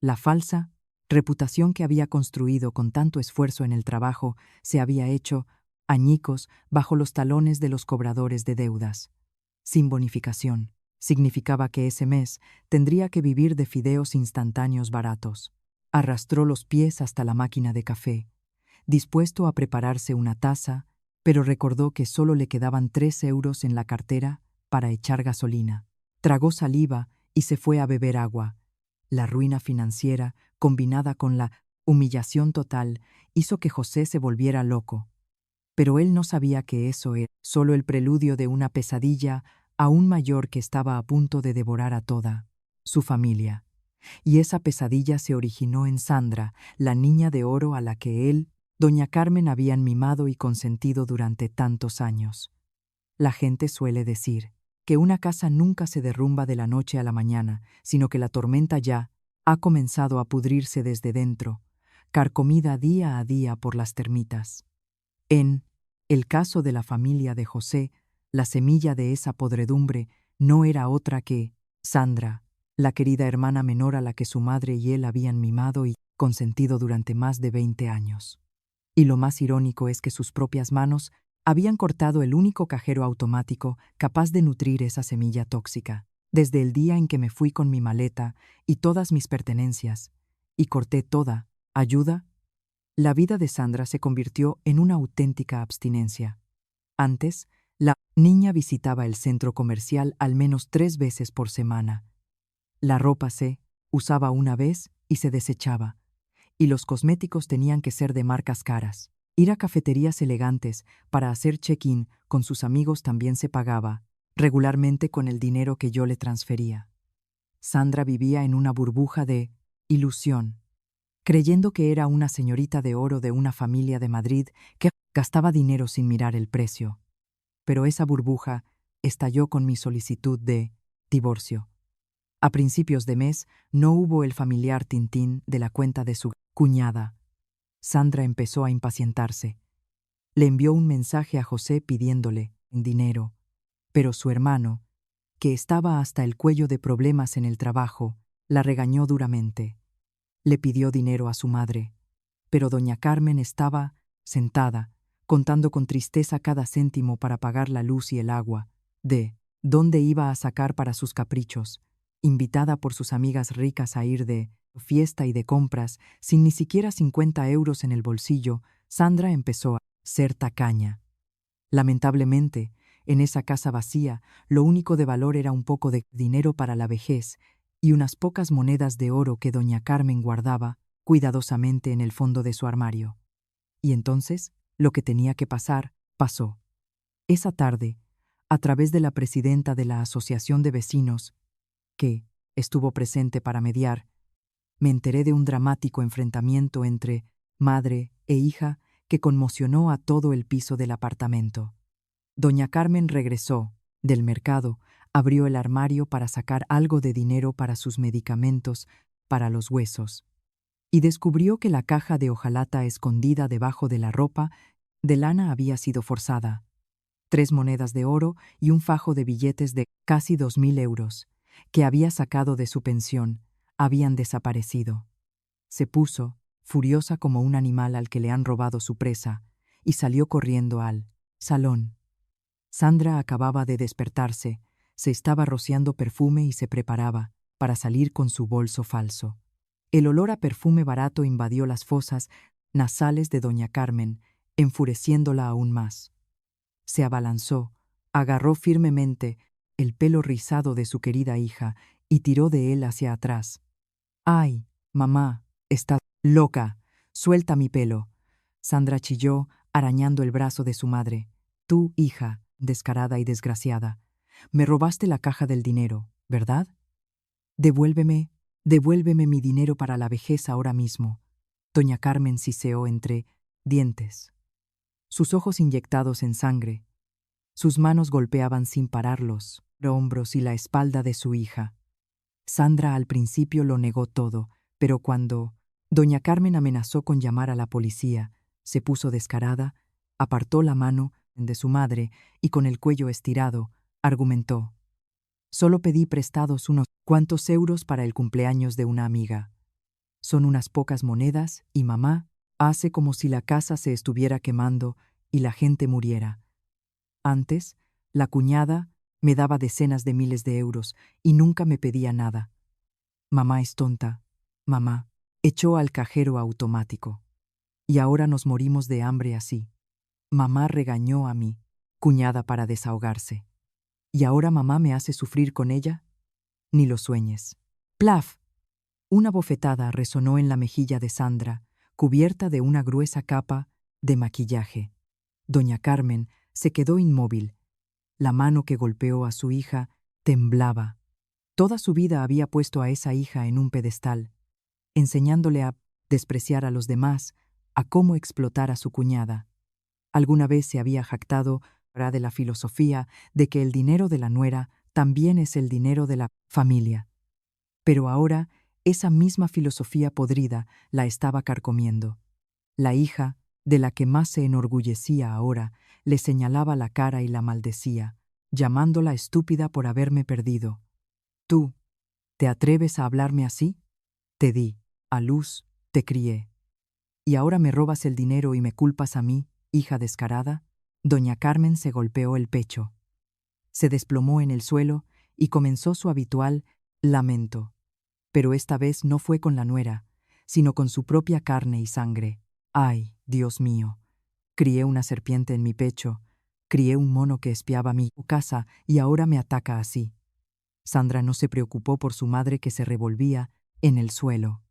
La falsa reputación que había construido con tanto esfuerzo en el trabajo se había hecho añicos bajo los talones de los cobradores de deudas. Sin bonificación, significaba que ese mes tendría que vivir de fideos instantáneos baratos. Arrastró los pies hasta la máquina de café, dispuesto a prepararse una taza, pero recordó que solo le quedaban 3 euros en la cartera para echar gasolina. Tragó saliva y se fue a beber agua. La ruina financiera, combinada con la humillación total, hizo que José se volviera loco. Pero él no sabía que eso era solo el preludio de una pesadilla aún mayor que estaba a punto de devorar a toda su familia. Y esa pesadilla se originó en Sandra, la niña de oro a la que él, doña Carmen, habían mimado y consentido durante tantos años. La gente suele decir que una casa nunca se derrumba de la noche a la mañana, sino que la tormenta ya ha comenzado a pudrirse desde dentro, carcomida día a día por las termitas. En el caso de la familia de José, La semilla de esa podredumbre no era otra que Sandra, la querida hermana menor a la que su madre y él habían mimado y consentido durante más de 20 años. Y lo más irónico es que sus propias manos habían cortado el único cajero automático capaz de nutrir esa semilla tóxica, desde el día en que me fui con mi maleta y todas mis pertenencias, y corté toda ayuda. La vida de Sandra se convirtió en una auténtica abstinencia. Antes, la niña visitaba el centro comercial al menos 3 veces por semana. La ropa se usaba una vez y se desechaba, y los cosméticos tenían que ser de marcas caras. Ir a cafeterías elegantes para hacer check-in con sus amigos también se pagaba, regularmente con el dinero que yo le transfería. Sandra vivía en una burbuja de ilusión, creyendo que era una señorita de oro de una familia de Madrid que gastaba dinero sin mirar el precio. Pero esa burbuja estalló con mi solicitud de divorcio. A principios de mes no hubo el familiar tintín de la cuenta de su cuñada. Sandra empezó a impacientarse. Le envió un mensaje a José pidiéndole dinero, pero su hermano, que estaba hasta el cuello de problemas en el trabajo, la regañó duramente. Le pidió dinero a su madre, pero doña Carmen estaba sentada, contando con tristeza cada céntimo para pagar la luz y el agua, de dónde iba a sacar para sus caprichos, invitada por sus amigas ricas a ir de fiesta y de compras, sin ni siquiera 50 euros en el bolsillo. Sandra empezó a ser tacaña. Lamentablemente, en esa casa vacía, lo único de valor era un poco de dinero para la vejez y unas pocas monedas de oro que doña Carmen guardaba cuidadosamente en el fondo de su armario. Y entonces, lo que tenía que pasar, pasó. Esa tarde, a través de la presidenta de la Asociación de Vecinos, que estuvo presente para mediar, me enteré de un dramático enfrentamiento entre madre e hija que conmocionó a todo el piso del apartamento. Doña Carmen regresó del mercado, abrió el armario para sacar algo de dinero para sus medicamentos, para los huesos, y descubrió que la caja de hojalata escondida debajo de la ropa de lana había sido forzada. 3 monedas de oro y un fajo de billetes de casi 2000 euros, que había sacado de su pensión, habían desaparecido. Se puso, furiosa como un animal al que le han robado su presa, y salió corriendo al salón. Sandra acababa de despertarse, se estaba rociando perfume y se preparaba para salir con su bolso falso. El olor a perfume barato invadió las fosas nasales de doña Carmen, enfureciéndola aún más. Se abalanzó, agarró firmemente el pelo rizado de su querida hija y tiró de él hacia atrás. «¡Ay, mamá! ¡Estás loca! ¡Suelta mi pelo!». Sandra chilló, arañando el brazo de su madre. «Tú, hija, descarada y desgraciada, me robaste la caja del dinero, ¿verdad? Devuélveme mi dinero para la vejez ahora mismo». Doña Carmen siseó entre dientes, sus ojos inyectados en sangre. Sus manos golpeaban sin parar los hombros y la espalda de su hija. Sandra al principio lo negó todo, pero cuando doña Carmen amenazó con llamar a la policía, se puso descarada, apartó la mano de su madre y con el cuello estirado, argumentó: «Solo pedí prestados unos cuantos euros para el cumpleaños de una amiga. Son unas pocas monedas y mamá hace como si la casa se estuviera quemando y la gente muriera. Antes, la cuñada me daba decenas de miles de euros y nunca me pedía nada. Mamá es tonta. Mamá echó al cajero automático. Y ahora nos morimos de hambre así. Mamá regañó a mi cuñada para desahogarse. ¿Y ahora mamá me hace sufrir con ella? Ni lo sueñes». ¡Plaf! Una bofetada resonó en la mejilla de Sandra, cubierta de una gruesa capa de maquillaje. Doña Carmen se quedó inmóvil. La mano que golpeó a su hija temblaba. Toda su vida había puesto a esa hija en un pedestal, enseñándole a despreciar a los demás, a cómo explotar a su cuñada. Alguna vez se había jactado de la filosofía de que el dinero de la nuera también es el dinero de la familia. Pero ahora esa misma filosofía podrida la estaba carcomiendo. La hija, de la que más se enorgullecía ahora, le señalaba la cara y la maldecía. llamándola estúpida por haberme perdido. ¿Tú te atreves a hablarme así? Te di a luz, te crié. ¿Y ahora me robas el dinero y me culpas a mí, hija descarada? Doña Carmen se golpeó el pecho. Se desplomó en el suelo y comenzó su habitual lamento. Pero esta vez no fue con la nuera, sino con su propia carne y sangre. ¡Ay, Dios mío! Crié una serpiente en mi pecho, crié un mono que espiaba mi casa y ahora me ataca así. Sandra no se preocupó por su madre que se revolvía en el suelo.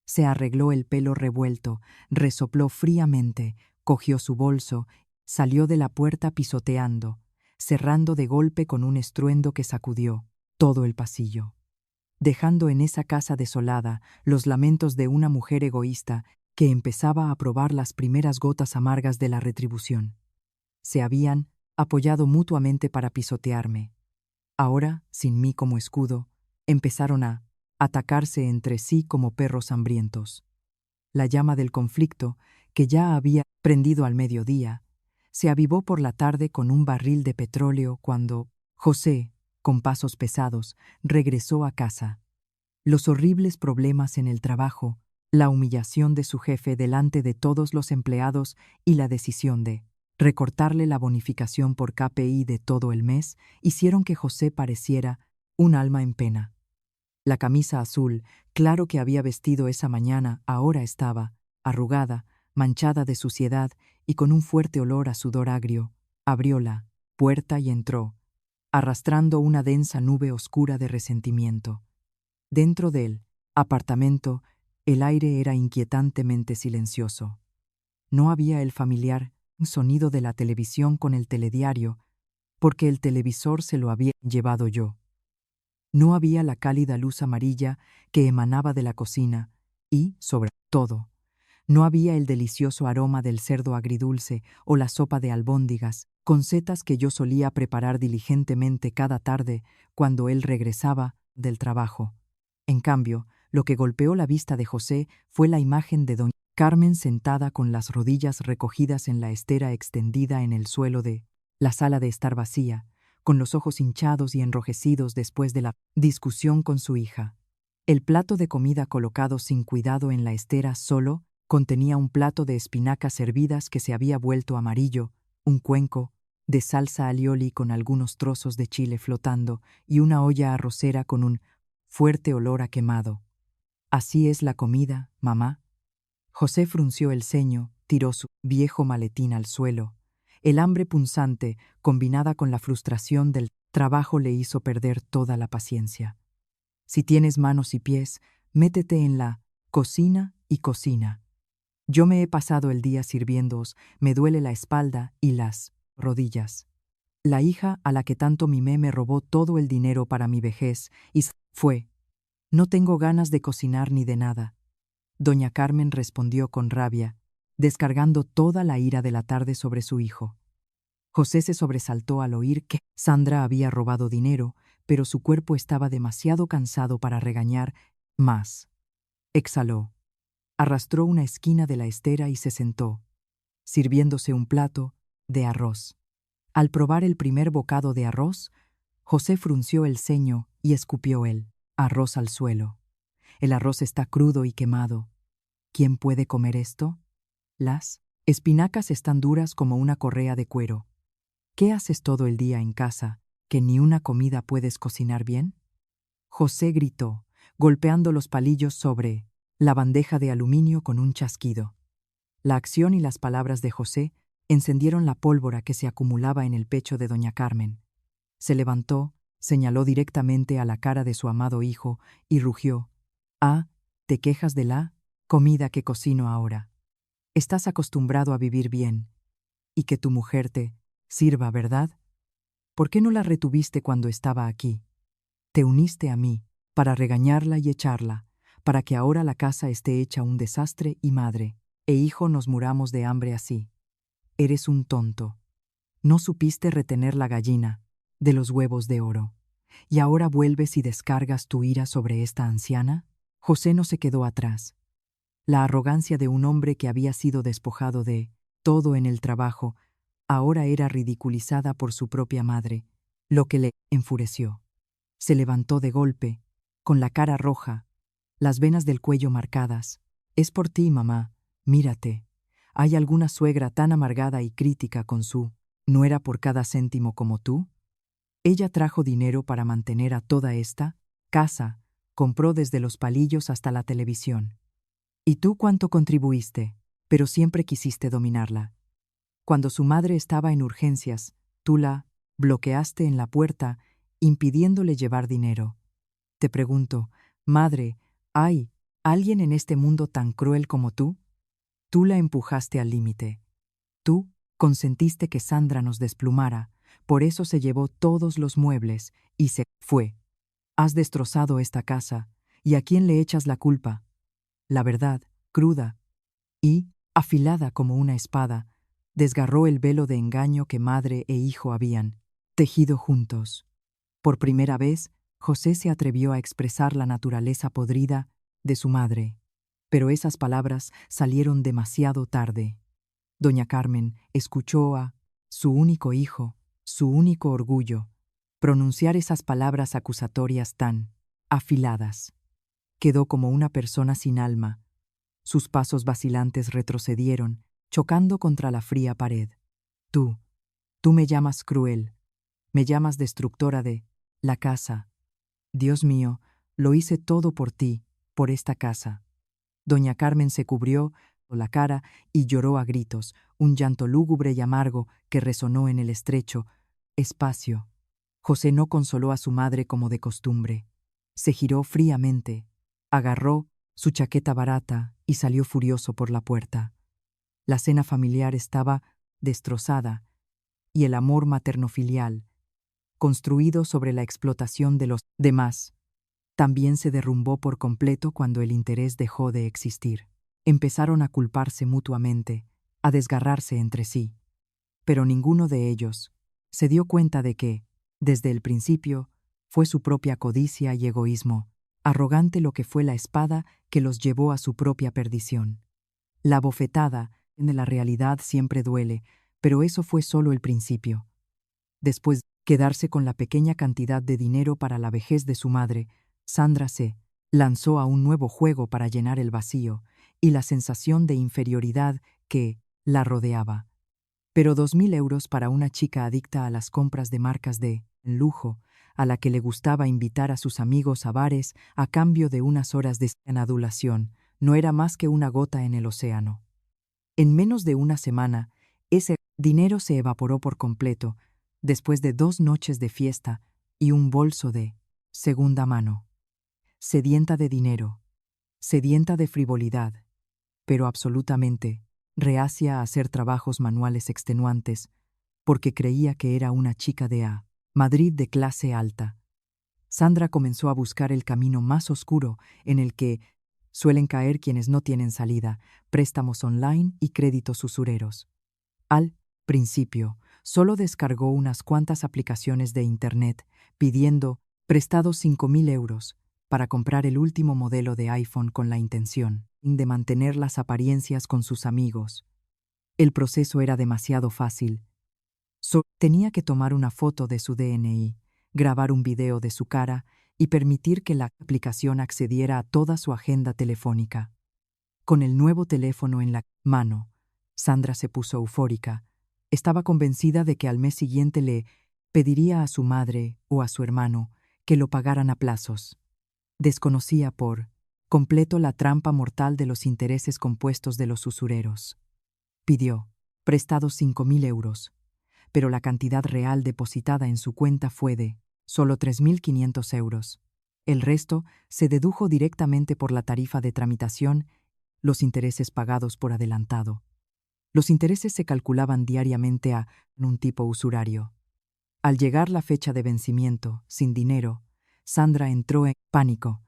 Se arregló el pelo revuelto, resopló fríamente, cogió su bolso, salió de la puerta pisoteando, cerrando de golpe con un estruendo que sacudió todo el pasillo, dejando en esa casa desolada los lamentos de una mujer egoísta que empezaba a probar las primeras gotas amargas de la retribución. Se habían apoyado mutuamente para pisotearme. Ahora, sin mí como escudo, empezaron a atacarse entre sí como perros hambrientos. La llama del conflicto, que ya había prendido al mediodía, se avivó por la tarde con un barril de petróleo cuando José, con pasos pesados, regresó a casa. Los horribles problemas en el trabajo, la humillación de su jefe delante de todos los empleados y la decisión de recortarle la bonificación por KPI de todo el mes hicieron que José pareciera un alma en pena. La camisa azul, claro que había vestido esa mañana, ahora estaba arrugada, manchada de suciedad y con un fuerte olor a sudor agrio. Abrió la puerta y entró, arrastrando una densa nube oscura de resentimiento. Dentro del apartamento, el aire era inquietantemente silencioso. No había el familiar sonido de la televisión con el telediario, porque el televisor se lo había llevado yo. No había la cálida luz amarilla que emanaba de la cocina y, sobre todo, no había el delicioso aroma del cerdo agridulce o la sopa de albóndigas con setas que yo solía preparar diligentemente cada tarde cuando él regresaba del trabajo. En cambio, lo que golpeó la vista de José fue la imagen de doña Carmen sentada con las rodillas recogidas en la estera extendida en el suelo de la sala de estar vacía, con los ojos hinchados y enrojecidos después de la discusión con su hija. El plato de comida colocado sin cuidado en la estera solo contenía un plato de espinacas hervidas que se había vuelto amarillo, un cuenco de salsa alioli con algunos trozos de chile flotando y una olla arrocera con un fuerte olor a quemado. ¿Así es la comida, mamá? José frunció el ceño, tiró su viejo maletín al suelo. El hambre punzante, combinada con la frustración del trabajo, le hizo perder toda la paciencia. Si tienes manos y pies, métete en la cocina y cocina. Yo me he pasado el día sirviéndoos, me duele la espalda y las rodillas. La hija a la que tanto mimé me robó todo el dinero para mi vejez y fue. No tengo ganas de cocinar ni de nada. Doña Carmen respondió con rabia, descargando toda la ira de la tarde sobre su hijo. José se sobresaltó al oír que Sandra había robado dinero, pero su cuerpo estaba demasiado cansado para regañar más. Exhaló. Arrastró una esquina de la estera y se sentó, sirviéndose un plato de arroz. Al probar el primer bocado de arroz, José frunció el ceño y escupió el arroz al suelo. El arroz está crudo y quemado. ¿Quién puede comer esto? Las espinacas están duras como una correa de cuero. ¿Qué haces todo el día en casa, que ni una comida puedes cocinar bien? José gritó, golpeando los palillos sobre la bandeja de aluminio con un chasquido. La acción y las palabras de José encendieron la pólvora que se acumulaba en el pecho de doña Carmen. Se levantó, señaló directamente a la cara de su amado hijo y rugió: «Ah, ¿te quejas de la comida que cocino ahora? Estás acostumbrado a vivir bien, y que tu mujer te sirva, ¿verdad? ¿Por qué no la retuviste cuando estaba aquí? Te uniste a mí para regañarla y echarla, para que ahora la casa esté hecha un desastre y madre e hijo nos muramos de hambre así. Eres un tonto. No supiste retener la gallina de los huevos de oro. ¿Y ahora vuelves y descargas tu ira sobre esta anciana?» José no se quedó atrás. La arrogancia de un hombre que había sido despojado de todo en el trabajo ahora era ridiculizada por su propia madre, lo que le enfureció. Se levantó de golpe, con la cara roja, las venas del cuello marcadas. «Es por ti, mamá, mírate. ¿Hay alguna suegra tan amargada y crítica con su nuera por cada céntimo como tú? Ella trajo dinero para mantener a toda esta casa, compró desde los palillos hasta la televisión. ¿Y tú cuánto contribuiste? Pero siempre quisiste dominarla. Cuando su madre estaba en urgencias, tú la bloqueaste en la puerta, impidiéndole llevar dinero. Te pregunto, madre, ¿hay alguien en este mundo tan cruel como tú? Tú la empujaste al límite. Tú consentiste que Sandra nos desplumara, por eso se llevó todos los muebles y se fue. Has destrozado esta casa, ¿y a quién le echas la culpa? La verdad, cruda y afilada como una espada, desgarró el velo de engaño que madre e hijo habían tejido juntos. Por primera vez, José se atrevió a expresar la naturaleza podrida de su madre, pero esas palabras salieron demasiado tarde. Doña Carmen escuchó a su único hijo, su único orgullo, pronunciar esas palabras acusatorias tan afiladas. Quedó como una persona sin alma. Sus pasos vacilantes retrocedieron, chocando contra la fría pared. Tú me llamas cruel, me llamas destructora de la casa. Dios mío, lo hice todo por ti, por esta casa. Doña Carmen se cubrió la cara y lloró a gritos, un llanto lúgubre y amargo que resonó en el estrecho espacio. José no consoló a su madre como de costumbre. Se giró fríamente, agarró su chaqueta barata y salió furioso por la puerta. La cena familiar estaba destrozada y el amor materno-filial, construido sobre la explotación de los demás, también se derrumbó por completo cuando el interés dejó de existir. Empezaron a culparse mutuamente, a desgarrarse entre sí. Pero ninguno de ellos se dio cuenta de que, desde el principio, fue su propia codicia y egoísmo, arrogante lo que fue la espada que los llevó a su propia perdición. La bofetada en la realidad siempre duele, pero eso fue solo el principio. Después de quedarse con la pequeña cantidad de dinero para la vejez de su madre, Sandra se lanzó a un nuevo juego para llenar el vacío y la sensación de inferioridad que la rodeaba. Pero 2.000 euros para una chica adicta a las compras de marcas de lujo, a la que le gustaba invitar a sus amigos a bares a cambio de unas horas de adulación, no era más que una gota en el océano. En menos de una semana, ese dinero se evaporó por completo, después de 2 noches de fiesta y un bolso de segunda mano. Sedienta de dinero, sedienta de frivolidad, pero absolutamente reacia a hacer trabajos manuales extenuantes, porque creía que era una chica de Madrid de clase alta. Sandra comenzó a buscar el camino más oscuro en el que suelen caer quienes no tienen salida, préstamos online y créditos usureros. Al principio, solo descargó unas cuantas aplicaciones de Internet, pidiendo prestados 5.000 euros para comprar el último modelo de iPhone con la intención de mantener las apariencias con sus amigos. El proceso era demasiado fácil. Tenía que tomar una foto de su DNI, grabar un video de su cara y permitir que la aplicación accediera a toda su agenda telefónica. Con el nuevo teléfono en la mano, Sandra se puso eufórica. Estaba convencida de que al mes siguiente le pediría a su madre o a su hermano que lo pagaran a plazos. Desconocía por completo la trampa mortal de los intereses compuestos de los usureros. Pidió prestados 5.000 euros, pero la cantidad real depositada en su cuenta fue de solo 3.500 euros. El resto se dedujo directamente por la tarifa de tramitación, los intereses pagados por adelantado. Los intereses se calculaban diariamente a un tipo usurario. Al llegar la fecha de vencimiento, sin dinero, Sandra entró en pánico.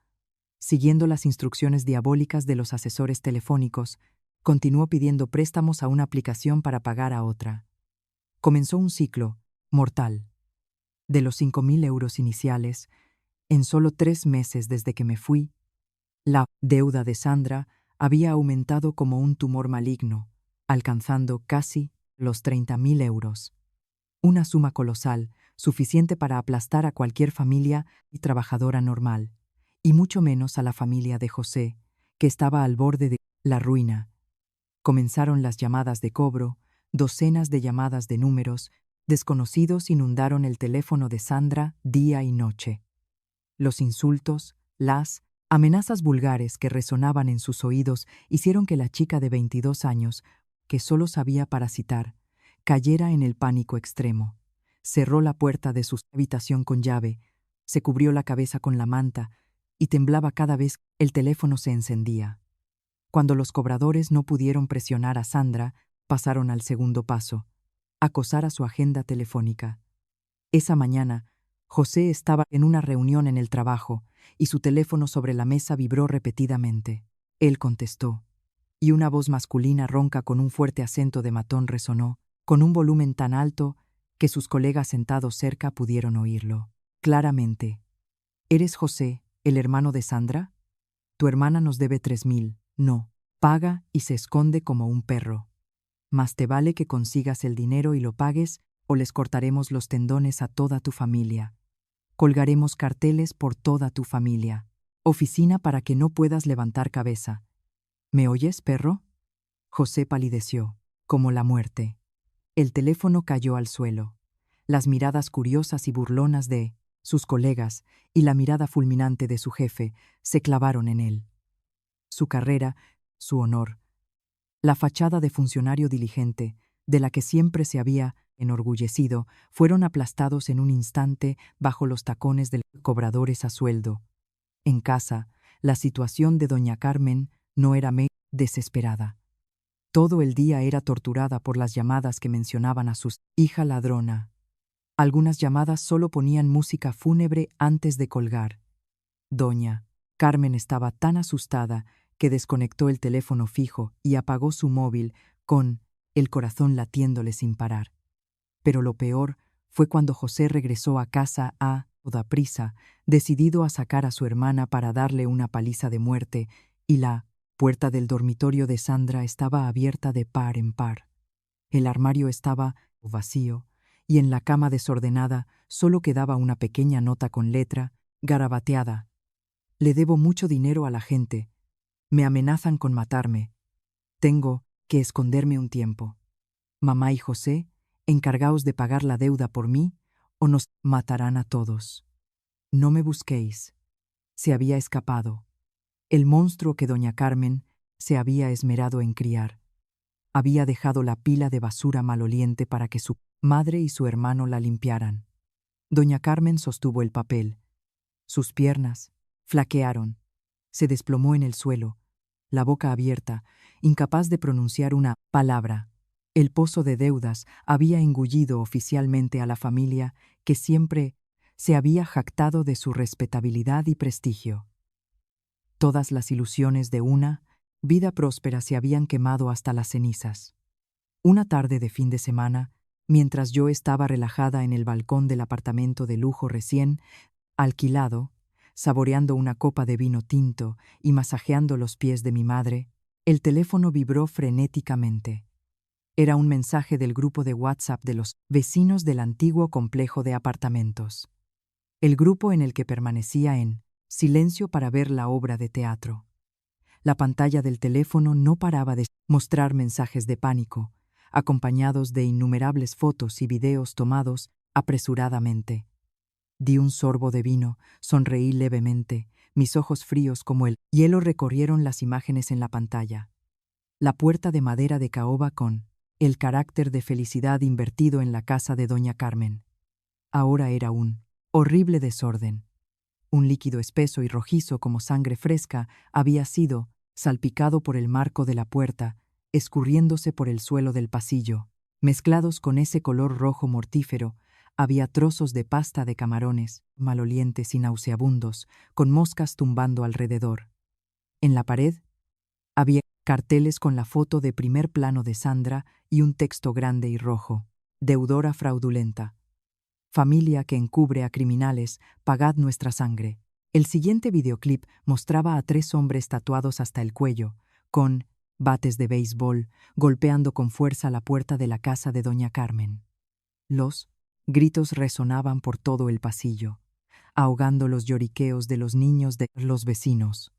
Siguiendo las instrucciones diabólicas de los asesores telefónicos, continuó pidiendo préstamos a una aplicación para pagar a otra. Comenzó un ciclo mortal. De los 5.000 euros iniciales, en solo 3 meses desde que me fui, la deuda de Sandra había aumentado como un tumor maligno, alcanzando casi los 30.000 euros. Una suma colosal, suficiente para aplastar a cualquier familia y trabajadora normal, y mucho menos a la familia de José, que estaba al borde de la ruina. Comenzaron las llamadas de cobro, docenas de llamadas de números, desconocidos inundaron el teléfono de Sandra día y noche. Los insultos, las amenazas vulgares que resonaban en sus oídos hicieron que la chica de 22 años, que solo sabía parasitar, cayera en el pánico extremo. Cerró la puerta de su habitación con llave, se cubrió la cabeza con la manta y temblaba cada vez que el teléfono se encendía. Cuando los cobradores no pudieron presionar a Sandra, pasaron al segundo paso: acosar a su agenda telefónica. Esa mañana, José estaba en una reunión en el trabajo y su teléfono sobre la mesa vibró repetidamente. Él contestó, y una voz masculina ronca con un fuerte acento de matón resonó, con un volumen tan alto que sus colegas sentados cerca pudieron oírlo claramente. ¿Eres José, el hermano de Sandra? Tu hermana nos debe 3.000. No. Paga y se esconde como un perro. Más te vale que consigas el dinero y lo pagues, o les cortaremos los tendones a toda tu familia. Colgaremos carteles por toda tu familia. Oficina para que no puedas levantar cabeza. ¿Me oyes, perro? José palideció, como la muerte. El teléfono cayó al suelo. Las miradas curiosas y burlonas de sus colegas y la mirada fulminante de su jefe se clavaron en él. Su carrera, su honor, la fachada de funcionario diligente, de la que siempre se había enorgullecido, fueron aplastados en un instante bajo los tacones de cobradores a sueldo. En casa, la situación de doña Carmen no era desesperada. Todo el día era torturada por las llamadas que mencionaban a su hija ladrona. Algunas llamadas solo ponían música fúnebre antes de colgar. Doña Carmen estaba tan asustada que desconectó el teléfono fijo y apagó su móvil con el corazón latiéndole sin parar. Pero lo peor fue cuando José regresó a casa a toda prisa, decidido a sacar a su hermana para darle una paliza de muerte, y la puerta del dormitorio de Sandra estaba abierta de par en par. El armario estaba vacío, y en la cama desordenada solo quedaba una pequeña nota con letra garabateada. Le debo mucho dinero a la gente. Me amenazan con matarme. Tengo que esconderme un tiempo. Mamá y José, encargaos de pagar la deuda por mí, o nos matarán a todos. No me busquéis. Se había escapado. El monstruo que doña Carmen se había esmerado en criar. Había dejado la pila de basura maloliente para que su madre y su hermano la limpiaran. Doña Carmen sostuvo el papel. Sus piernas flaquearon. Se desplomó en el suelo, la boca abierta, incapaz de pronunciar una palabra. El pozo de deudas había engullido oficialmente a la familia que siempre se había jactado de su respetabilidad y prestigio. Todas las ilusiones de una vida próspera se habían quemado hasta las cenizas. Una tarde de fin de semana, mientras yo estaba relajada en el balcón del apartamento de lujo recién alquilado, saboreando una copa de vino tinto y masajeando los pies de mi madre, el teléfono vibró frenéticamente. Era un mensaje del grupo de WhatsApp de los vecinos del antiguo complejo de apartamentos. El grupo en el que permanecía en silencio para ver la obra de teatro. La pantalla del teléfono no paraba de mostrar mensajes de pánico, acompañados de innumerables fotos y videos tomados apresuradamente. Di un sorbo de vino, sonreí levemente, mis ojos fríos como el hielo recorrieron las imágenes en la pantalla. La puerta de madera de caoba con el carácter de felicidad invertido en la casa de doña Carmen. Ahora era un horrible desorden. Un líquido espeso y rojizo como sangre fresca había sido salpicado por el marco de la puerta, escurriéndose por el suelo del pasillo. Mezclados con ese color rojo mortífero, había trozos de pasta de camarones, malolientes y nauseabundos, con moscas tumbando alrededor. En la pared había carteles con la foto de primer plano de Sandra y un texto grande y rojo: deudora fraudulenta. Familia que encubre a criminales, pagad nuestra sangre. El siguiente videoclip mostraba a 3 hombres tatuados hasta el cuello, con bates de béisbol, golpeando con fuerza la puerta de la casa de doña Carmen. Los Gritos resonaban por todo el pasillo, ahogando los lloriqueos de los niños de los vecinos.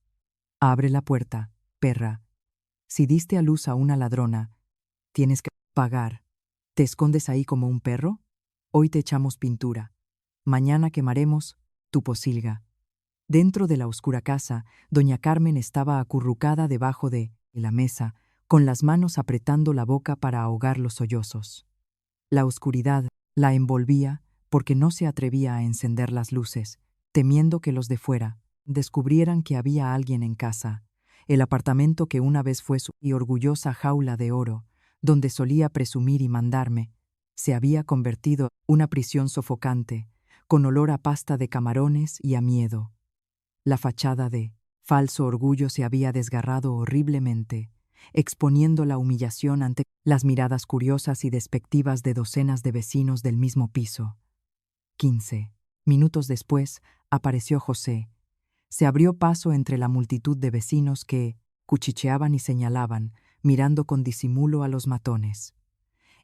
Abre la puerta, perra. Si diste a luz a una ladrona, tienes que pagar. ¿Te escondes ahí como un perro? Hoy te echamos pintura. Mañana quemaremos tu posilga. Dentro de la oscura casa, doña Carmen estaba acurrucada debajo de la mesa, con las manos apretando la boca para ahogar los sollozos. La oscuridad la envolvía porque no se atrevía a encender las luces, temiendo que los de fuera descubrieran que había alguien en casa. El apartamento que una vez fue su orgullosa jaula de oro, donde solía presumir y mandarme, se había convertido en una prisión sofocante, con olor a pasta de camarones y a miedo. La fachada de falso orgullo se había desgarrado horriblemente, exponiendo la humillación ante las miradas curiosas y despectivas de docenas de vecinos del mismo piso. 15 minutos después apareció José. Se abrió paso entre la multitud de vecinos que cuchicheaban y señalaban, mirando con disimulo a los matones.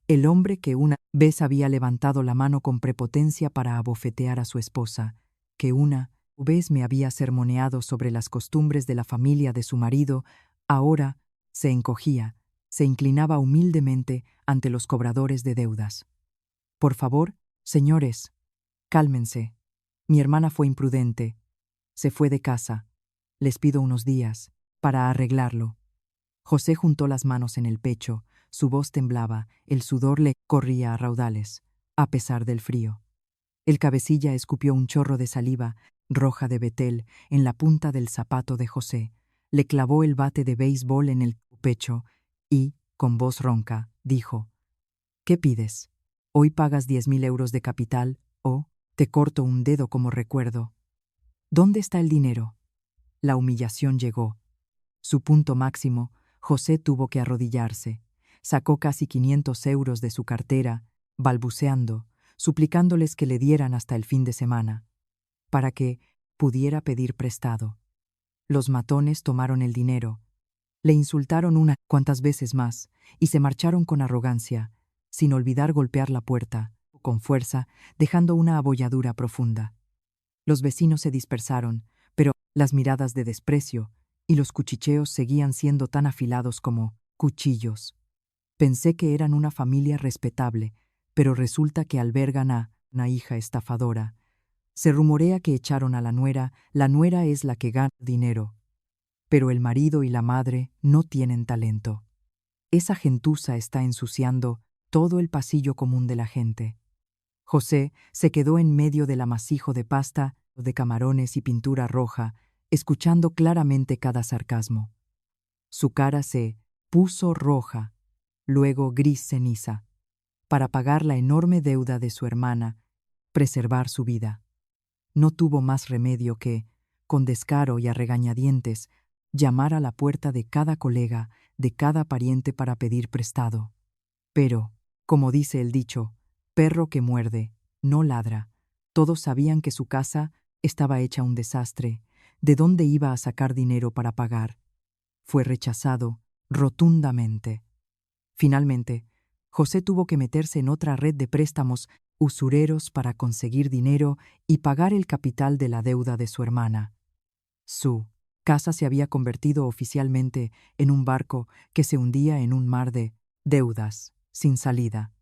El hombre que una vez había levantado la mano con prepotencia para abofetear a su esposa, que una vez me había sermoneado sobre las costumbres de la familia de su marido, ahora se encogía, se inclinaba humildemente ante los cobradores de deudas. Por favor, señores, cálmense. Mi hermana fue imprudente. Se fue de casa. Les pido unos días para arreglarlo. José juntó las manos en el pecho, su voz temblaba, el sudor le corría a raudales, a pesar del frío. El cabecilla escupió un chorro de saliva, roja de betel, en la punta del zapato de José, le clavó el bate de béisbol en el pecho y, con voz ronca, dijo: ¿Qué pides? ¿Hoy pagas 10.000 euros de capital o te corto un dedo como recuerdo? ¿Dónde está el dinero? La humillación llegó. Su punto máximo, José tuvo que arrodillarse. Sacó casi 500 euros de su cartera, balbuceando, suplicándoles que le dieran hasta el fin de semana, para que pudiera pedir prestado. Los matones tomaron el dinero, le insultaron unas cuantas veces más y se marcharon con arrogancia, sin olvidar golpear la puerta, con fuerza, dejando una abolladura profunda. Los vecinos se dispersaron, pero las miradas de desprecio y los cuchicheos seguían siendo tan afilados como cuchillos. Pensé que eran una familia respetable, pero resulta que albergan a una hija estafadora. Se rumorea que echaron a la nuera es la que gana dinero. Pero el marido y la madre no tienen talento. Esa gentuza está ensuciando todo el pasillo común de la gente. José se quedó en medio del amasijo de pasta, de camarones y pintura roja, escuchando claramente cada sarcasmo. Su cara se puso roja, luego gris ceniza, para pagar la enorme deuda de su hermana, preservar su vida. No tuvo más remedio que, con descaro y a regañadientes, llamar a la puerta de cada colega, de cada pariente para pedir prestado. Pero, como dice el dicho, perro que muerde, no ladra. Todos sabían que su casa estaba hecha un desastre. ¿De dónde iba a sacar dinero para pagar? Fue rechazado rotundamente. Finalmente, José tuvo que meterse en otra red de préstamos usureros para conseguir dinero y pagar el capital de la deuda de su hermana. Su casa se había convertido oficialmente en un barco que se hundía en un mar de deudas sin salida.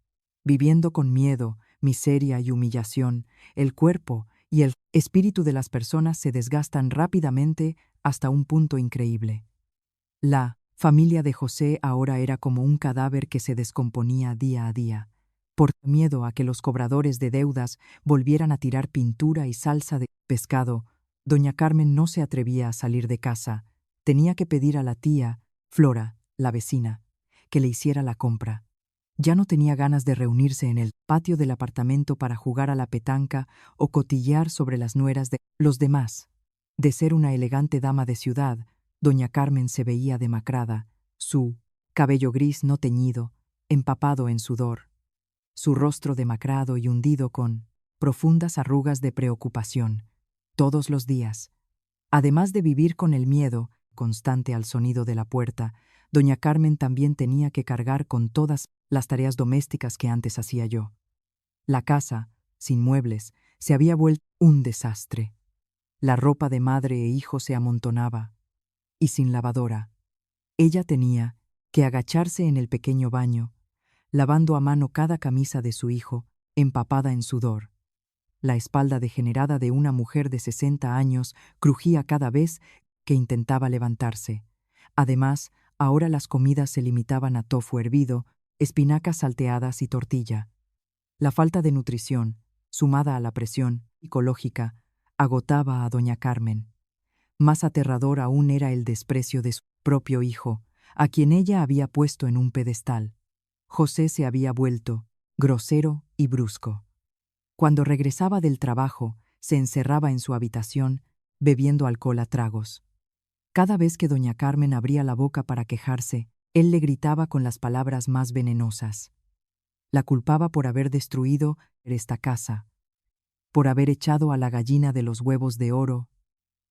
Viviendo con miedo, miseria y humillación, el cuerpo y el espíritu de las personas se desgastan rápidamente hasta un punto increíble. La familia de José ahora era como un cadáver que se descomponía día a día. Por miedo a que los cobradores de deudas volvieran a tirar pintura y salsa de pescado, doña Carmen no se atrevía a salir de casa. Tenía que pedir a la tía, Flora, la vecina, que le hiciera la compra. Ya no tenía ganas de reunirse en el patio del apartamento para jugar a la petanca o cotillear sobre las nueras de los demás. De ser una elegante dama de ciudad, doña Carmen se veía demacrada, su cabello gris no teñido, empapado en sudor, su rostro demacrado y hundido con profundas arrugas de preocupación, todos los días. Además de vivir con el miedo constante al sonido de la puerta, doña Carmen también tenía que cargar con todas las tareas domésticas que antes hacía yo. La casa, sin muebles, se había vuelto un desastre. La ropa de madre e hijo se amontonaba, y sin lavadora. Ella tenía que agacharse en el pequeño baño, lavando a mano cada camisa de su hijo, empapada en sudor. La espalda degenerada de una mujer de 60 años crujía cada vez que intentaba levantarse. Además, ahora las comidas se limitaban a tofu hervido, espinacas salteadas y tortilla. La falta de nutrición, sumada a la presión psicológica, agotaba a doña Carmen. Más aterrador aún era el desprecio de su propio hijo, a quien ella había puesto en un pedestal. José se había vuelto grosero y brusco. Cuando regresaba del trabajo, se encerraba en su habitación, bebiendo alcohol a tragos. Cada vez que doña Carmen abría la boca para quejarse, él le gritaba con las palabras más venenosas. La culpaba por haber destruido esta casa, por haber echado a la gallina de los huevos de oro.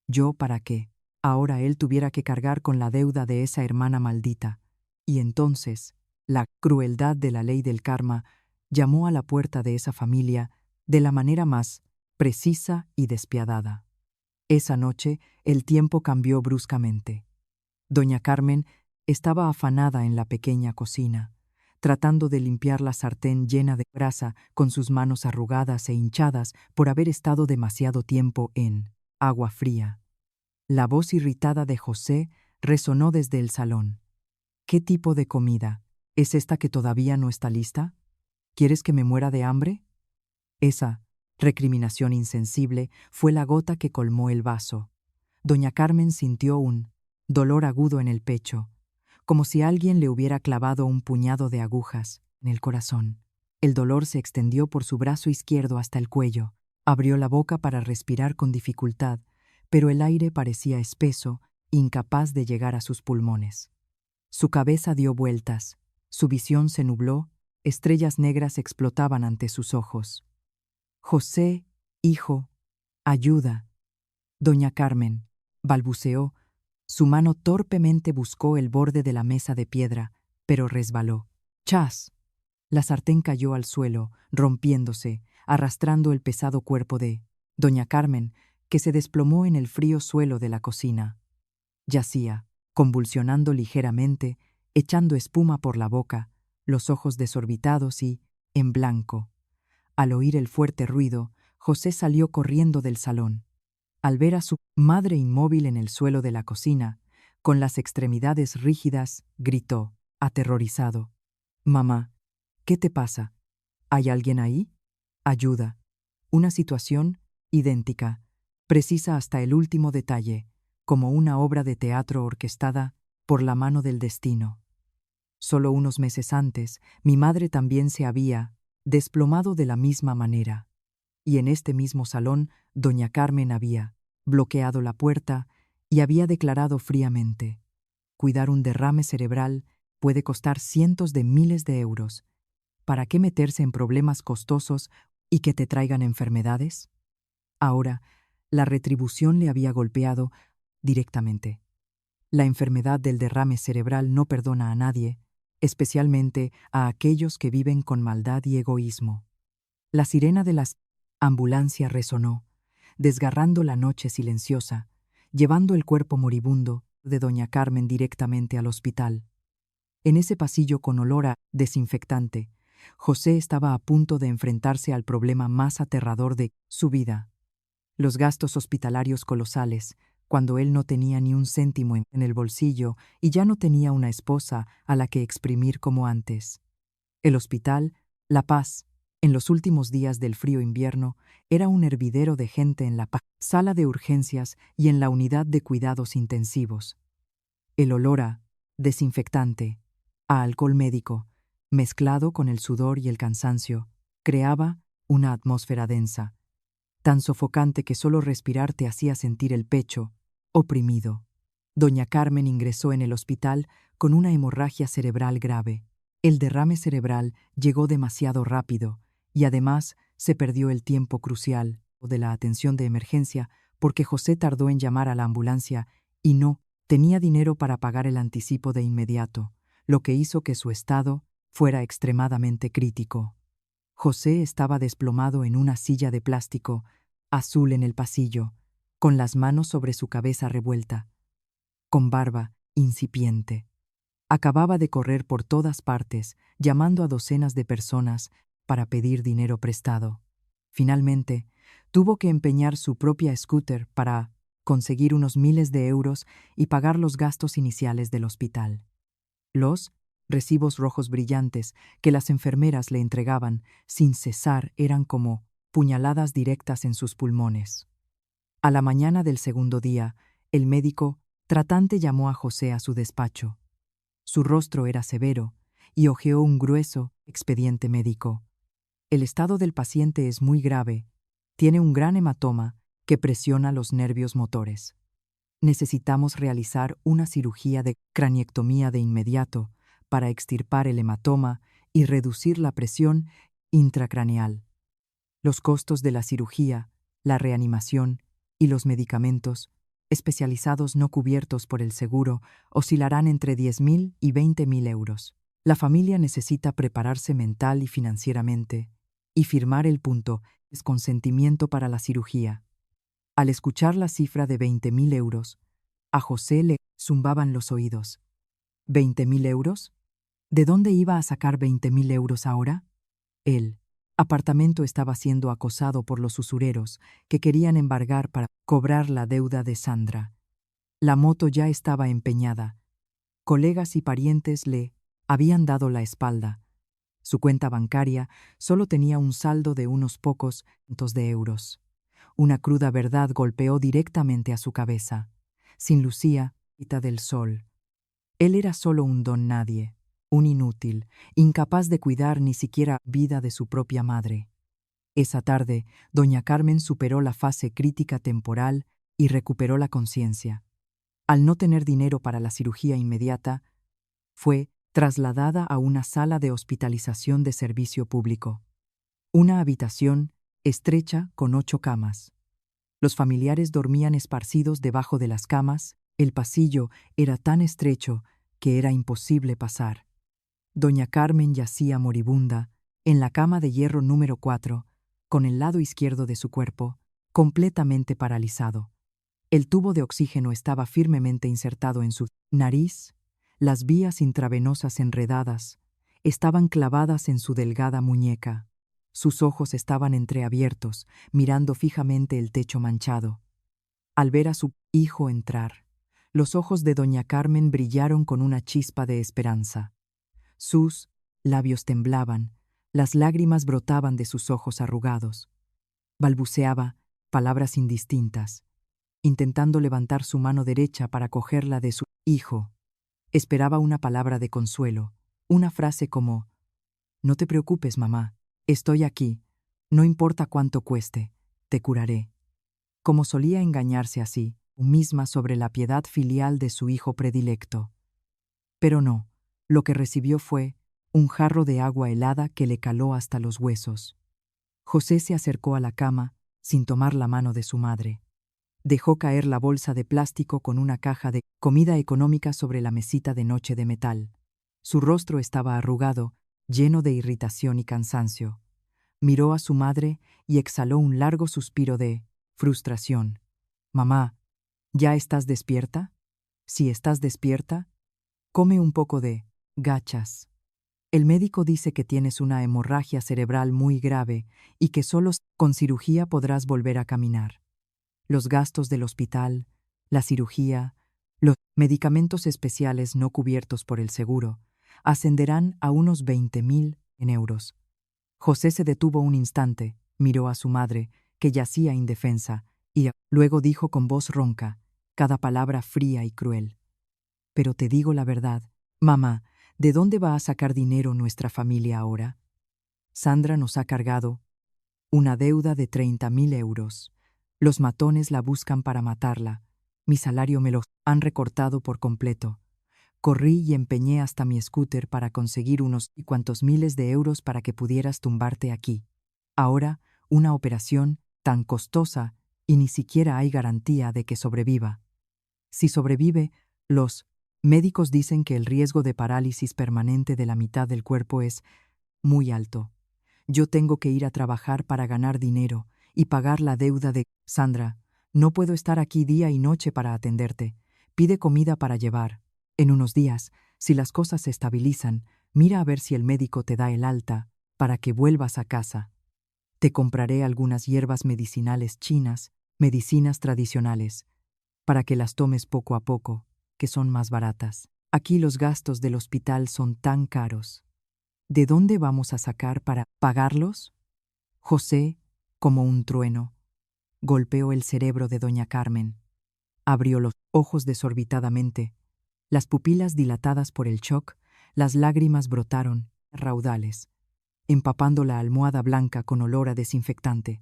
¿Yo para qué? Ahora él tuviera que cargar con la deuda de esa hermana maldita. Y entonces, la crueldad de la ley del karma llamó a la puerta de esa familia de la manera más precisa y despiadada. Esa noche, el tiempo cambió bruscamente. Doña Carmen estaba afanada en la pequeña cocina, tratando de limpiar la sartén llena de grasa con sus manos arrugadas e hinchadas por haber estado demasiado tiempo en agua fría. La voz irritada de José resonó desde el salón. ¿Qué tipo de comida? ¿Es esta que todavía no está lista? ¿Quieres que me muera de hambre? Esa recriminación insensible fue la gota que colmó el vaso. Doña Carmen sintió un dolor agudo en el pecho, como si alguien le hubiera clavado un puñado de agujas en el corazón. El dolor se extendió por su brazo izquierdo hasta el cuello. Abrió la boca para respirar con dificultad, pero el aire parecía espeso, incapaz de llegar a sus pulmones. Su cabeza dio vueltas, su visión se nubló, estrellas negras explotaban ante sus ojos. José, hijo, ayuda. Doña Carmen, balbuceó. Su mano torpemente buscó el borde de la mesa de piedra, pero resbaló. ¡Chas! La sartén cayó al suelo, rompiéndose, arrastrando el pesado cuerpo de doña Carmen, que se desplomó en el frío suelo de la cocina. Yacía, convulsionando ligeramente, echando espuma por la boca, los ojos desorbitados y en blanco. Al oír el fuerte ruido, José salió corriendo del salón. Al ver a su madre inmóvil en el suelo de la cocina, con las extremidades rígidas, gritó, aterrorizado: «Mamá, ¿qué te pasa? ¿Hay alguien ahí? Ayuda». Una situación idéntica, precisa hasta el último detalle, como una obra de teatro orquestada por la mano del destino. Solo unos meses antes, mi madre también se había desplomado de la misma manera. Y en este mismo salón, doña Carmen había bloqueado la puerta y había declarado fríamente: «Cuidar un derrame cerebral puede costar cientos de miles de euros. ¿Para qué meterse en problemas costosos y que te traigan enfermedades?». Ahora, la retribución le había golpeado directamente. La enfermedad del derrame cerebral no perdona a nadie, especialmente a aquellos que viven con maldad y egoísmo. La sirena de la ambulancia resonó, desgarrando la noche silenciosa, llevando el cuerpo moribundo de doña Carmen directamente al hospital. En ese pasillo con olor a desinfectante, José estaba a punto de enfrentarse al problema más aterrador de su vida: los gastos hospitalarios colosales, cuando él no tenía ni un céntimo en el bolsillo y ya no tenía una esposa a la que exprimir como antes. El hospital, La Paz, en los últimos días del frío invierno, era un hervidero de gente en la sala de urgencias y en la unidad de cuidados intensivos. El olor a desinfectante, a alcohol médico, mezclado con el sudor y el cansancio, creaba una atmósfera densa, tan sofocante que solo respirar te hacía sentir el pecho oprimido. Doña Carmen ingresó en el hospital con una hemorragia cerebral grave. El derrame cerebral llegó demasiado rápido y además se perdió el tiempo crucial de la atención de emergencia porque José tardó en llamar a la ambulancia y no tenía dinero para pagar el anticipo de inmediato, lo que hizo que su estado fuera extremadamente crítico. José estaba desplomado en una silla de plástico, azul en el pasillo, con las manos sobre su cabeza revuelta, con barba incipiente. Acababa de correr por todas partes, llamando a docenas de personas para pedir dinero prestado. Finalmente, tuvo que empeñar su propia scooter para conseguir unos miles de euros y pagar los gastos iniciales del hospital. Los recibos rojos brillantes que las enfermeras le entregaban sin cesar eran como puñaladas directas en sus pulmones. A la mañana del segundo día, el médico tratante llamó a José a su despacho. Su rostro era severo y hojeó un grueso expediente médico. El estado del paciente es muy grave. Tiene un gran hematoma que presiona los nervios motores. Necesitamos realizar una cirugía de craniectomía de inmediato para extirpar el hematoma y reducir la presión intracraneal. Los costos de la cirugía, la reanimación y los medicamentos especializados no cubiertos por el seguro oscilarán entre 10.000 y 20.000 euros. La familia necesita prepararse mental y financieramente y firmar el punto de consentimiento para la cirugía. Al escuchar la cifra de 20.000 euros, a José le zumbaban los oídos. ¿20.000 euros? ¿De dónde iba a sacar 20.000 euros ahora? El apartamento estaba siendo acosado por los usureros que querían embargar para cobrar la deuda de Sandra. La moto ya estaba empeñada. Colegas y parientes le habían dado la espalda. Su cuenta bancaria solo tenía un saldo de unos pocos cientos de euros. Una cruda verdad golpeó directamente a su cabeza. Sin Lucía, hija del sol. Él era solo un don nadie, un inútil, incapaz de cuidar ni siquiera vida de su propia madre. Esa tarde, doña Carmen superó la fase crítica temporal y recuperó la conciencia. Al no tener dinero para la cirugía inmediata, fue trasladada a una sala de hospitalización de servicio público. Una habitación estrecha con 8 camas. Los familiares dormían esparcidos debajo de las camas, el pasillo era tan estrecho que era imposible pasar. Doña Carmen yacía moribunda en la cama de hierro número 4, con el lado izquierdo de su cuerpo completamente paralizado. El tubo de oxígeno estaba firmemente insertado en su nariz, las vías intravenosas enredadas estaban clavadas en su delgada muñeca. Sus ojos estaban entreabiertos, mirando fijamente el techo manchado. Al ver a su hijo entrar, los ojos de doña Carmen brillaron con una chispa de esperanza. Sus labios temblaban, las lágrimas brotaban de sus ojos arrugados. Balbuceaba palabras indistintas, intentando levantar su mano derecha para cogerla de su hijo. Esperaba una palabra de consuelo, una frase como: «No te preocupes, mamá, estoy aquí, no importa cuánto cueste, te curaré». Como solía engañarse así, misma sobre la piedad filial de su hijo predilecto. Pero no, lo que recibió fue un jarro de agua helada que le caló hasta los huesos. José se acercó a la cama sin tomar la mano de su madre. Dejó caer la bolsa de plástico con una caja de comida económica sobre la mesita de noche de metal. Su rostro estaba arrugado, lleno de irritación y cansancio. Miró a su madre y exhaló un largo suspiro de frustración. «Mamá, ¿ya estás despierta? Si estás despierta, come un poco de gachas. El médico dice que tienes una hemorragia cerebral muy grave y que solo con cirugía podrás volver a caminar. Los gastos del hospital, la cirugía, los medicamentos especiales no cubiertos por el seguro, ascenderán a unos 20.000 euros». José se detuvo un instante, miró a su madre, que yacía indefensa, y luego dijo con voz ronca, cada palabra fría y cruel: «Pero te digo la verdad, mamá, ¿de dónde va a sacar dinero nuestra familia ahora? Sandra nos ha cargado una deuda de 30.000 euros. Los matones la buscan para matarla. Mi salario me lo han recortado por completo. Corrí y empeñé hasta mi scooter para conseguir unos y cuantos miles de euros para que pudieras tumbarte aquí. Ahora, una operación tan costosa y ni siquiera hay garantía de que sobreviva. Si sobrevive, los médicos dicen que el riesgo de parálisis permanente de la mitad del cuerpo es muy alto. Yo tengo que ir a trabajar para ganar dinero y pagar la deuda de Sandra. No puedo estar aquí día y noche para atenderte. Pide comida para llevar. En unos días, si las cosas se estabilizan, mira a ver si el médico te da el alta para que vuelvas a casa. Te compraré algunas hierbas medicinales chinas, medicinas tradicionales, para que las tomes poco a poco, que son más baratas. Aquí los gastos del hospital son tan caros. ¿De dónde vamos a sacar para pagarlos? José, como un trueno, golpeó el cerebro de doña Carmen. Abrió los ojos desorbitadamente, las pupilas dilatadas por el shock, las lágrimas brotaron, raudales, empapando la almohada blanca con olor a desinfectante.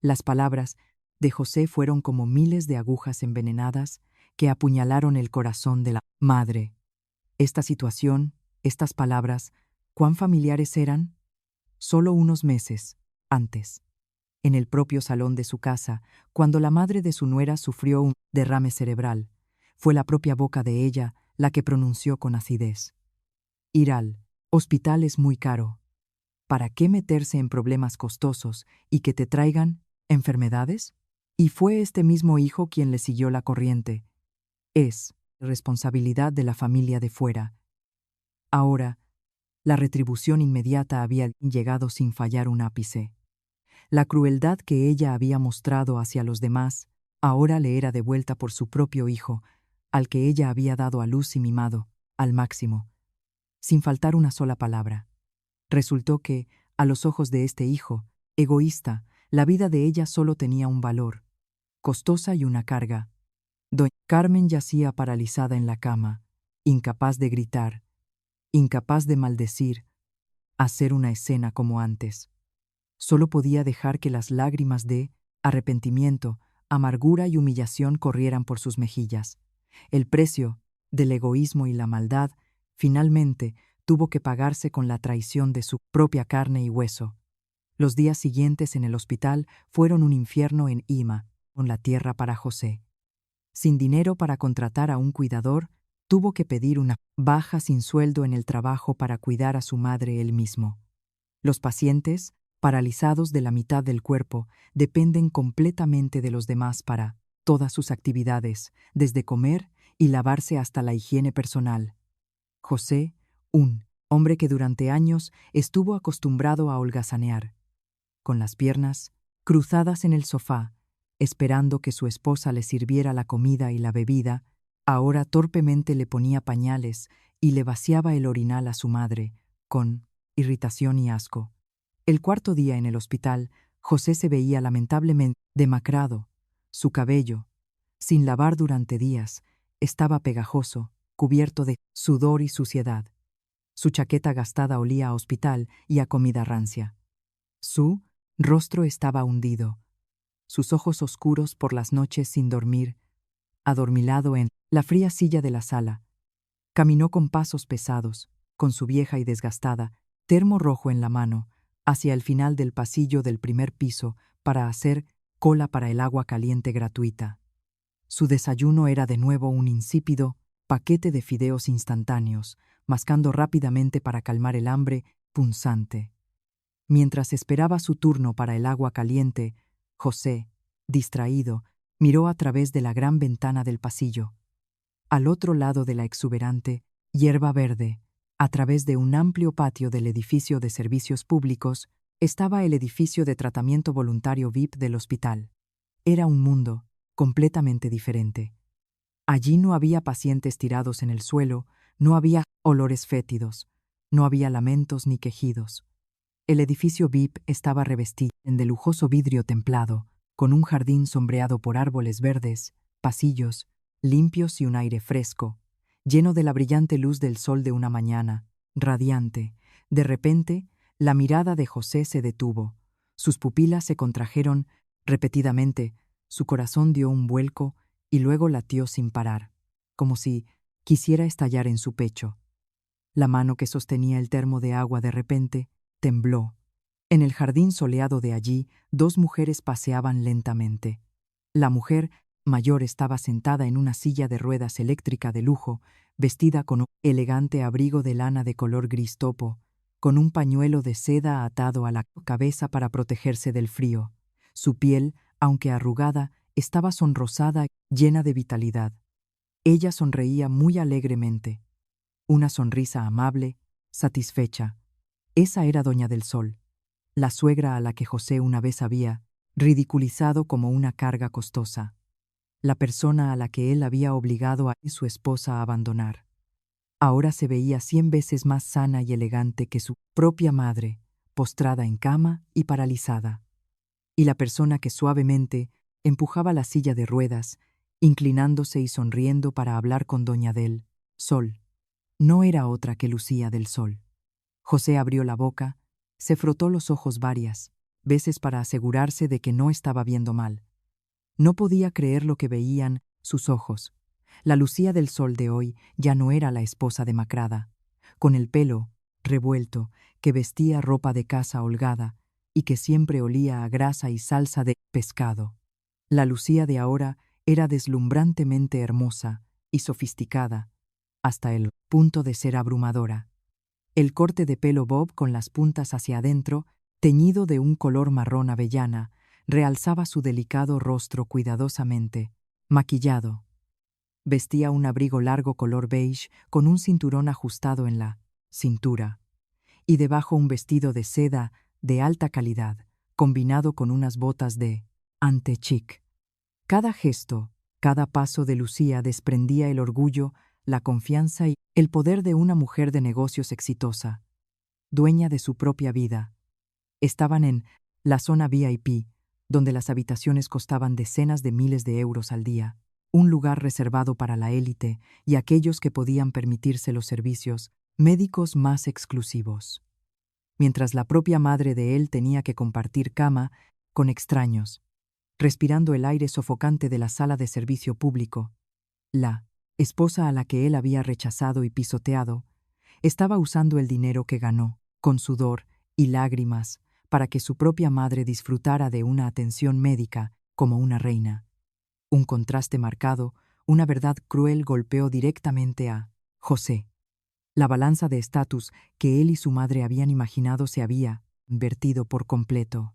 Las palabras de José fueron como miles de agujas envenenadas que apuñalaron el corazón de la madre. Esta situación, estas palabras, ¿cuán familiares eran? Solo unos meses antes, en el propio salón de su casa, cuando la madre de su nuera sufrió un derrame cerebral, fue la propia boca de ella la que pronunció con acidez: ir al hospital es muy caro. ¿Para qué meterse en problemas costosos y que te traigan enfermedades? Y fue este mismo hijo quien le siguió la corriente. Es responsabilidad de la familia de fuera. Ahora, la retribución inmediata había llegado sin fallar un ápice. La crueldad que ella había mostrado hacia los demás ahora le era devuelta por su propio hijo, al que ella había dado a luz y mimado, al máximo, sin faltar una sola palabra. Resultó que, a los ojos de este hijo, egoísta, la vida de ella solo tenía un valor, costosa y una carga. Doña Carmen yacía paralizada en la cama, incapaz de gritar, incapaz de maldecir, hacer una escena como antes. Solo podía dejar que las lágrimas de arrepentimiento, amargura y humillación corrieran por sus mejillas. El precio del egoísmo y la maldad, finalmente, tuvo que pagarse con la traición de su propia carne y hueso. Los días siguientes en el hospital fueron un infierno en Ima, con la tierra para José. Sin dinero para contratar a un cuidador, tuvo que pedir una baja sin sueldo en el trabajo para cuidar a su madre él mismo. Los pacientes, paralizados de la mitad del cuerpo, dependen completamente de los demás para todas sus actividades, desde comer y lavarse hasta la higiene personal. José, un hombre que durante años estuvo acostumbrado a holgazanear, con las piernas cruzadas en el sofá, esperando que su esposa le sirviera la comida y la bebida, ahora torpemente le ponía pañales y le vaciaba el orinal a su madre, con irritación y asco. El cuarto día en el hospital, José se veía lamentablemente demacrado. Su cabello, sin lavar durante días, estaba pegajoso, cubierto de sudor y suciedad. Su chaqueta gastada olía a hospital y a comida rancia. Su rostro estaba hundido, sus ojos oscuros por las noches sin dormir, adormilado en la fría silla de la sala. Caminó con pasos pesados, con su vieja y desgastada termo rojo en la mano, hacia el final del pasillo del primer piso para hacer cola para el agua caliente gratuita. Su desayuno era de nuevo un insípido paquete de fideos instantáneos, mascando rápidamente para calmar el hambre punzante. Mientras esperaba su turno para el agua caliente, José, distraído, miró a través de la gran ventana del pasillo. Al otro lado de la exuberante hierba verde, a través de un amplio patio del edificio de servicios públicos, estaba el edificio de tratamiento voluntario VIP del hospital. Era un mundo completamente diferente. Allí no había pacientes tirados en el suelo, no había olores fétidos, no había lamentos ni quejidos. El edificio VIP estaba revestido de lujoso vidrio templado, con un jardín sombreado por árboles verdes, pasillos limpios y un aire fresco, lleno de la brillante luz del sol de una mañana, radiante. De repente, la mirada de José se detuvo, sus pupilas se contrajeron repetidamente, su corazón dio un vuelco y luego latió sin parar, como si quisiera estallar en su pecho. La mano que sostenía el termo de agua de repente tembló. En el jardín soleado de allí, dos mujeres paseaban lentamente. La mujer mayor estaba sentada en una silla de ruedas eléctrica de lujo, vestida con un elegante abrigo de lana de color gris topo, con un pañuelo de seda atado a la cabeza para protegerse del frío. Su piel, aunque arrugada, estaba sonrosada, llena de vitalidad. Ella sonreía muy alegremente. Una sonrisa amable, satisfecha. Esa era Doña del Sol, la suegra a la que José una vez había ridiculizado como una carga costosa, la persona a la que él había obligado a su esposa a abandonar. Ahora se veía 100 veces más sana y elegante que su propia madre, postrada en cama y paralizada. Y la persona que suavemente empujaba la silla de ruedas, inclinándose y sonriendo para hablar con Doña del Sol, no era otra que Lucía del Sol. José abrió la boca, se frotó los ojos varias veces para asegurarse de que no estaba viendo mal. No podía creer lo que veían sus ojos. La Lucía del Sol de hoy ya no era la esposa demacrada, con el pelo revuelto, que vestía ropa de casa holgada y que siempre olía a grasa y salsa de pescado. La Lucía de ahora era deslumbrantemente hermosa y sofisticada, hasta el punto de ser abrumadora. El corte de pelo bob con las puntas hacia adentro, teñido de un color marrón avellana, realzaba su delicado rostro cuidadosamente maquillado. Vestía un abrigo largo color beige con un cinturón ajustado en la cintura, y debajo un vestido de seda de alta calidad, combinado con unas botas de ante chic. Cada gesto, cada paso de Lucía desprendía el orgullo, la confianza y el poder de una mujer de negocios exitosa, dueña de su propia vida. Estaban en la zona VIP, donde las habitaciones costaban decenas de miles de euros al día, un lugar reservado para la élite y aquellos que podían permitirse los servicios médicos más exclusivos. Mientras la propia madre de él tenía que compartir cama con extraños, respirando el aire sofocante de la sala de servicio público. La esposa a la que él había rechazado y pisoteado estaba usando el dinero que ganó, con sudor y lágrimas, para que su propia madre disfrutara de una atención médica como una reina. Un contraste marcado, una verdad cruel golpeó directamente a José. La balanza de estatus que él y su madre habían imaginado se había invertido por completo.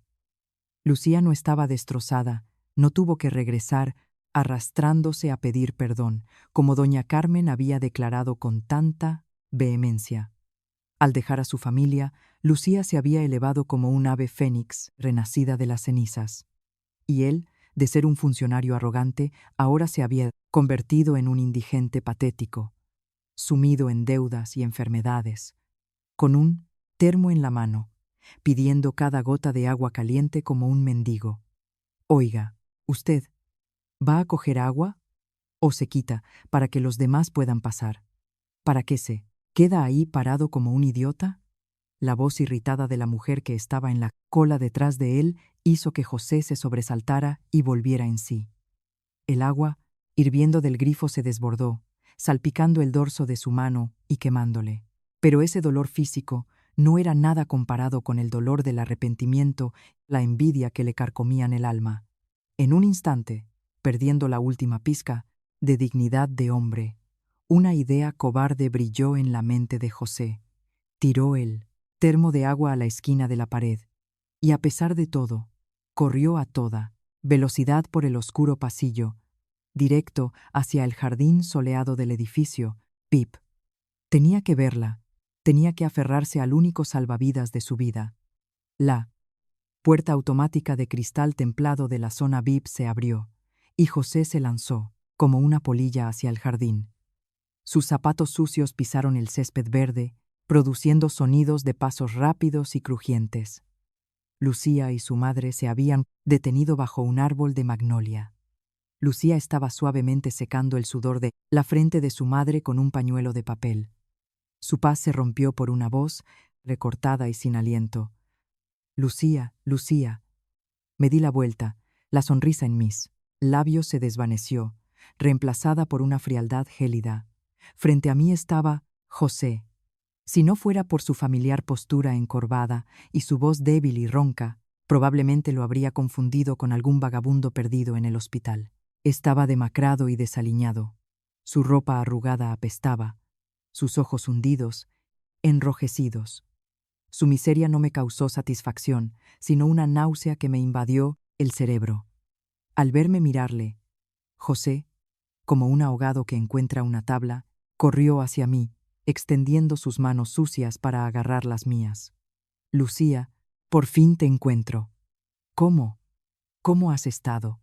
Lucía no estaba destrozada, no tuvo que regresar arrastrándose a pedir perdón, como doña Carmen había declarado con tanta vehemencia. Al dejar a su familia, Lucía se había elevado como un ave fénix renacida de las cenizas. Y él, de ser un funcionario arrogante, ahora se había convertido en un indigente patético, sumido en deudas y enfermedades, con un termo en la mano, pidiendo cada gota de agua caliente como un mendigo. Oiga, ¿usted va a coger agua? ¿O se quita para que los demás puedan pasar? ¿Para qué se queda ahí parado como un idiota? La voz irritada de la mujer que estaba en la cola detrás de él hizo que José se sobresaltara y volviera en sí. El agua, hirviendo del grifo, se desbordó, salpicando el dorso de su mano y quemándole. Pero ese dolor físico no era nada comparado con el dolor del arrepentimiento, la envidia que le carcomían el alma. En un instante, perdiendo la última pizca de dignidad de hombre, una idea cobarde brilló en la mente de José. Tiró el termo de agua a la esquina de la pared, y a pesar de todo, corrió a toda velocidad por el oscuro pasillo, directo hacia el jardín soleado del edificio. Pip. Tenía que verla, tenía que aferrarse al único salvavidas de su vida. La puerta automática de cristal templado de la zona VIP se abrió, y José se lanzó, como una polilla, hacia el jardín. Sus zapatos sucios pisaron el césped verde, produciendo sonidos de pasos rápidos y crujientes. Lucía y su madre se habían detenido bajo un árbol de magnolia. Lucía estaba suavemente secando el sudor de la frente de su madre con un pañuelo de papel. Su paz se rompió por una voz recortada y sin aliento. Lucía, Lucía. Me di la vuelta, la sonrisa en mis labios se desvaneció, reemplazada por una frialdad gélida. Frente a mí estaba José. Si no fuera por su familiar postura encorvada y su voz débil y ronca, probablemente lo habría confundido con algún vagabundo perdido en el hospital. Estaba demacrado y desaliñado. Su ropa arrugada apestaba, sus ojos hundidos, enrojecidos. Su miseria no me causó satisfacción, sino una náusea que me invadió el cerebro. Al verme mirarle, José, como un ahogado que encuentra una tabla, corrió hacia mí, extendiendo sus manos sucias para agarrar las mías. Lucía, por fin te encuentro. ¿Cómo? ¿Cómo has estado?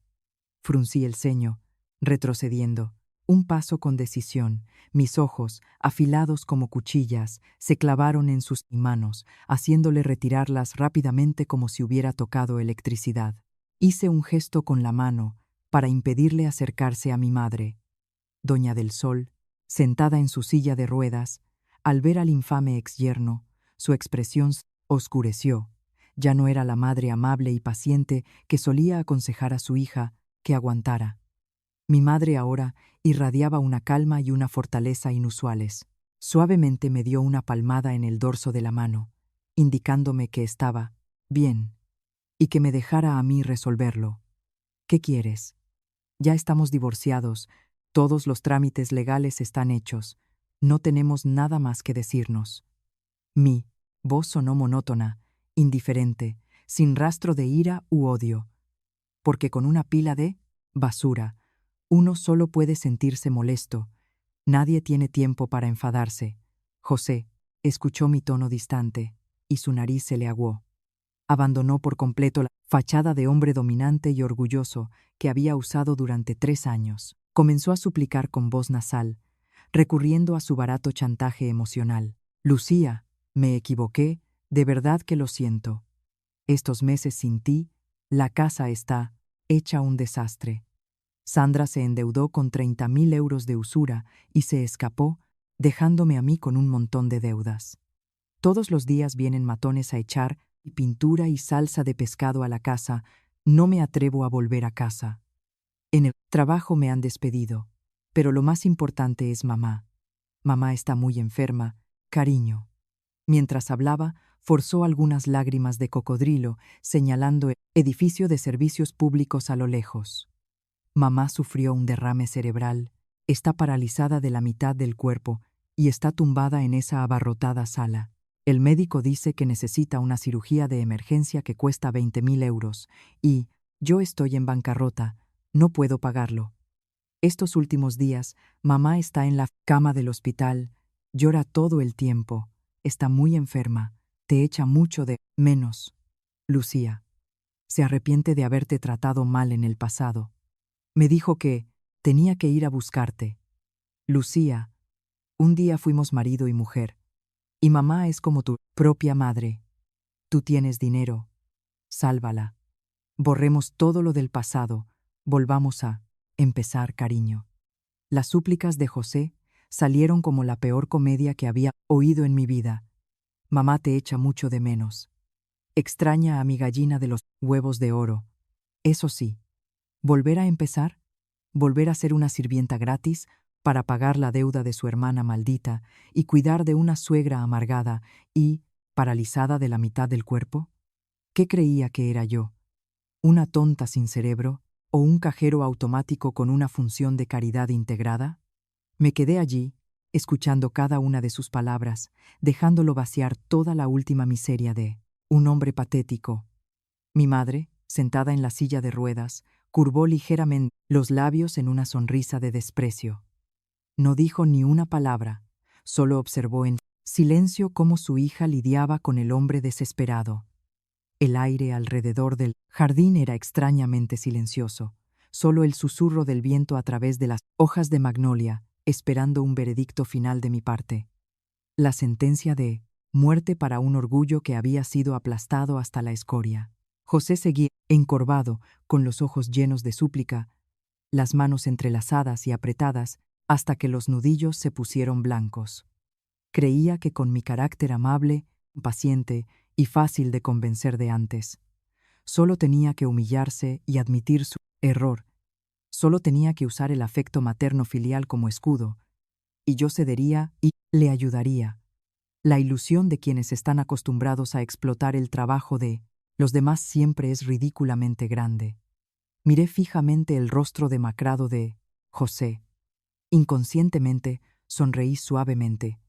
Fruncí el ceño, retrocediendo. Un paso con decisión. Mis ojos, afilados como cuchillas, se clavaron en sus manos, haciéndole retirarlas rápidamente como si hubiera tocado electricidad. Hice un gesto con la mano para impedirle acercarse a mi madre. Doña del Sol, sentada en su silla de ruedas, al ver al infame exyerno, su expresión se oscureció. Ya no era la madre amable y paciente que solía aconsejar a su hija que aguantara. Mi madre ahora irradiaba una calma y una fortaleza inusuales. Suavemente me dio una palmada en el dorso de la mano, indicándome que estaba bien y que me dejara a mí resolverlo. ¿Qué quieres? Ya estamos divorciados, todos los trámites legales están hechos, no tenemos nada más que decirnos. Mi voz sonó monótona, indiferente, sin rastro de ira u odio, porque con una pila de basura, uno solo puede sentirse molesto. Nadie tiene tiempo para enfadarse. José escuchó mi tono distante, y su nariz se le aguó. Abandonó por completo la fachada de hombre dominante y orgulloso que había usado durante 3 años. Comenzó a suplicar con voz nasal, recurriendo a su barato chantaje emocional. Lucía, me equivoqué, de verdad que lo siento. Estos meses sin ti, la casa está hecha un desastre. Sandra se endeudó con 30.000 euros de usura y se escapó, dejándome a mí con un montón de deudas. Todos los días vienen matones a echar pintura y salsa de pescado a la casa. No me atrevo a volver a casa. En el trabajo me han despedido, pero lo más importante es mamá. Mamá está muy enferma, cariño. Mientras hablaba, forzó algunas lágrimas de cocodrilo, señalando el edificio de servicios públicos a lo lejos. Mamá sufrió un derrame cerebral, está paralizada de la mitad del cuerpo y está tumbada en esa abarrotada sala. El médico dice que necesita una cirugía de emergencia que cuesta 20.000 euros, y yo estoy en bancarrota, no puedo pagarlo. Estos últimos días, mamá está en la cama del hospital, llora todo el tiempo, está muy enferma, te echa mucho de menos. Lucía, se arrepiente de haberte tratado mal en el pasado. Me dijo que tenía que ir a buscarte. Lucía, un día fuimos marido y mujer, y mamá es como tu propia madre. Tú tienes dinero, sálvala. Borremos todo lo del pasado, volvamos a empezar, cariño. Las súplicas de José salieron como la peor comedia que había oído en mi vida. Mamá te echa mucho de menos. Extraña a mi gallina de los huevos de oro. Eso sí, ¿volver a empezar? ¿Volver a ser una sirvienta gratis para pagar la deuda de su hermana maldita y cuidar de una suegra amargada y paralizada de la mitad del cuerpo? ¿Qué creía que era yo? ¿Una tonta sin cerebro o un cajero automático con una función de caridad integrada? Me quedé allí, escuchando cada una de sus palabras, dejándolo vaciar toda la última miseria de un hombre patético. Mi madre, sentada en la silla de ruedas, curvó ligeramente los labios en una sonrisa de desprecio. No dijo ni una palabra, solo observó en silencio cómo su hija lidiaba con el hombre desesperado. El aire alrededor del jardín era extrañamente silencioso, solo el susurro del viento a través de las hojas de magnolia, esperando un veredicto final de mi parte. La sentencia de muerte para un orgullo que había sido aplastado hasta la escoria. José seguía encorvado, con los ojos llenos de súplica, las manos entrelazadas y apretadas, hasta que los nudillos se pusieron blancos. Creía que con mi carácter amable, paciente y fácil de convencer de antes, solo tenía que humillarse y admitir su error, solo tenía que usar el afecto materno-filial como escudo, y yo cedería y le ayudaría. La ilusión de quienes están acostumbrados a explotar el trabajo de los demás siempre es ridículamente grande. Miré fijamente el rostro demacrado de José. Inconscientemente sonreí suavemente.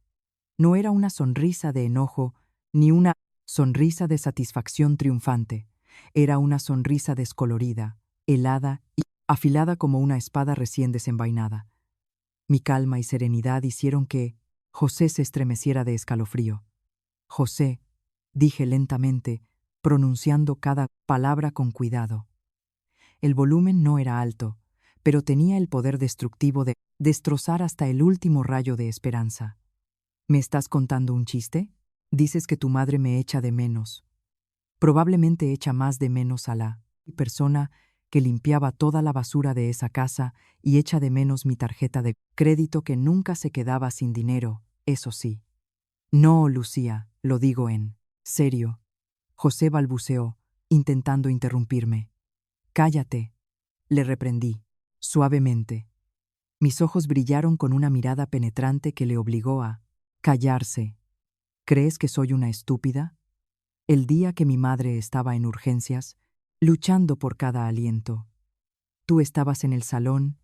No era una sonrisa de enojo ni una sonrisa de satisfacción triunfante. Era una sonrisa descolorida, helada y afilada como una espada recién desenvainada. Mi calma y serenidad hicieron que José se estremeciera de escalofrío. José, dije lentamente, pronunciando cada palabra con cuidado. El volumen no era alto, pero tenía el poder destructivo de destrozar hasta el último rayo de esperanza. ¿Me estás contando un chiste? Dices que tu madre me echa de menos. Probablemente echa más de menos a la persona que limpiaba toda la basura de esa casa y echa de menos mi tarjeta de crédito que nunca se quedaba sin dinero, eso sí. No, Lucía, lo digo en serio. José balbuceó, intentando interrumpirme. Cállate, le reprendí, suavemente. Mis ojos brillaron con una mirada penetrante que le obligó a callarse. ¿Crees que soy una estúpida? El día que mi madre estaba en urgencias, luchando por cada aliento, tú estabas en el salón,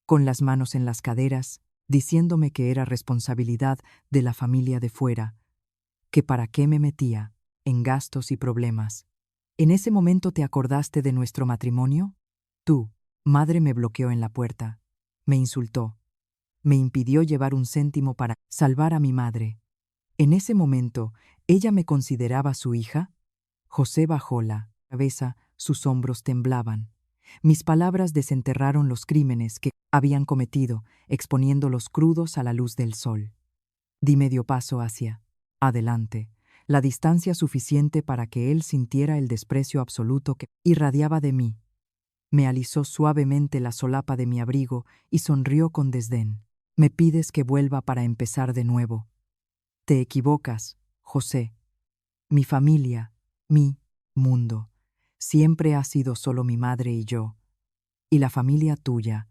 con las manos en las caderas, diciéndome que era responsabilidad de la familia de fuera, que para qué me metía en gastos y problemas. ¿En ese momento te acordaste de nuestro matrimonio? Tu madre me bloqueó en la puerta, me insultó, me impidió llevar un céntimo para salvar a mi madre. En ese momento, ¿ella me consideraba su hija? José bajó la cabeza, sus hombros temblaban. Mis palabras desenterraron los crímenes que habían cometido, exponiéndolos crudos a la luz del sol. Di medio paso hacia adelante, la distancia suficiente para que él sintiera el desprecio absoluto que irradiaba de mí. Me alisó suavemente la solapa de mi abrigo y sonrió con desdén. Me pides que vuelva para empezar de nuevo. Te equivocas, José. Mi familia, mi mundo, siempre ha sido solo mi madre y yo. Y la familia tuya.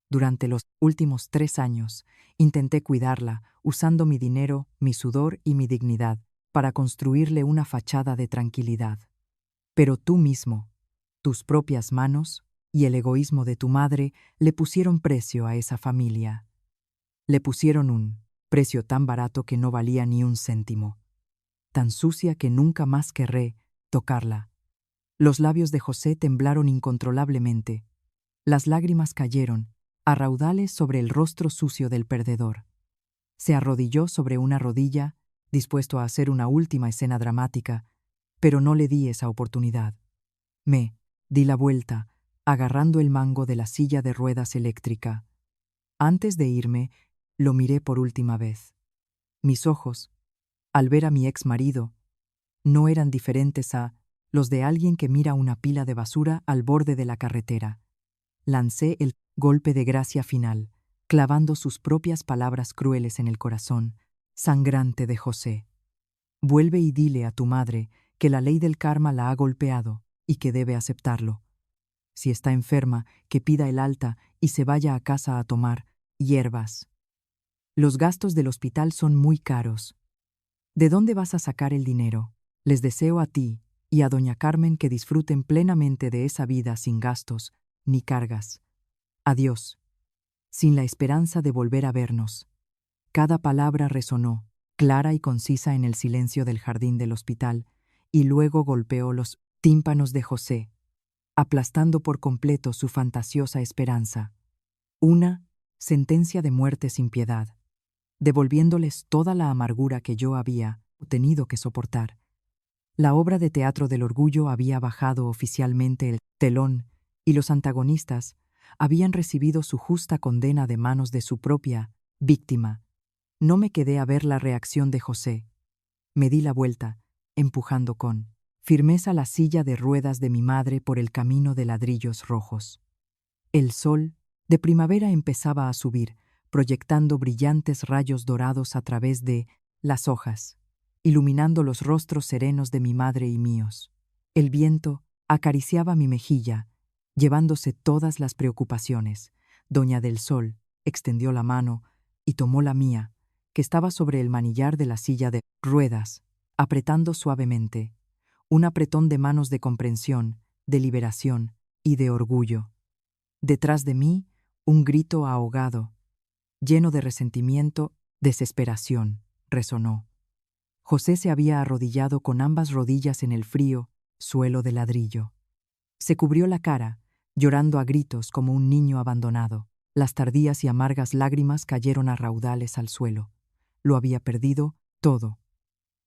Durante los últimos 3 años, intenté cuidarla, usando mi dinero, mi sudor y mi dignidad, para construirle una fachada de tranquilidad. Pero tú mismo, tus propias manos y el egoísmo de tu madre le pusieron precio a esa familia. Le pusieron un precio tan barato que no valía ni un céntimo, tan sucia que nunca más querré tocarla. Los labios de José temblaron incontrolablemente. Las lágrimas cayeron, a raudales sobre el rostro sucio del perdedor. Se arrodilló sobre una rodilla, dispuesto a hacer una última escena dramática, pero no le di esa oportunidad. Me di la vuelta, agarrando el mango de la silla de ruedas eléctrica. Antes de irme, lo miré por última vez. Mis ojos, al ver a mi ex marido, no eran diferentes a los de alguien que mira una pila de basura al borde de la carretera. Lancé el golpe de gracia final, clavando sus propias palabras crueles en el corazón, sangrante de José. Vuelve y dile a tu madre que la ley del karma la ha golpeado y que debe aceptarlo. Si está enferma, que pida el alta y se vaya a casa a tomar hierbas. Los gastos del hospital son muy caros. ¿De dónde vas a sacar el dinero? Les deseo a ti y a doña Carmen que disfruten plenamente de esa vida sin gastos ni cargas. Adiós. Sin la esperanza de volver a vernos. Cada palabra resonó, clara y concisa en el silencio del jardín del hospital, y luego golpeó los tímpanos de José, aplastando por completo su fantasiosa esperanza. Una sentencia de muerte sin piedad, devolviéndoles toda la amargura que yo había tenido que soportar. La obra de teatro del orgullo había bajado oficialmente el telón y los antagonistas habían recibido su justa condena de manos de su propia víctima. No me quedé a ver la reacción de José. Me di la vuelta, empujando con firmeza la silla de ruedas de mi madre por el camino de ladrillos rojos. El sol de primavera empezaba a subir, proyectando brillantes rayos dorados a través de las hojas, iluminando los rostros serenos de mi madre y míos. El viento acariciaba mi mejilla, llevándose todas las preocupaciones. Doña del Sol extendió la mano y tomó la mía, que estaba sobre el manillar de la silla de ruedas, apretando suavemente, un apretón de manos de comprensión, de liberación y de orgullo. Detrás de mí, un grito ahogado, lleno de resentimiento, desesperación, resonó. José se había arrodillado con ambas rodillas en el frío suelo de ladrillo. Se cubrió la cara, llorando a gritos como un niño abandonado. Las tardías y amargas lágrimas cayeron a raudales al suelo. Lo había perdido todo.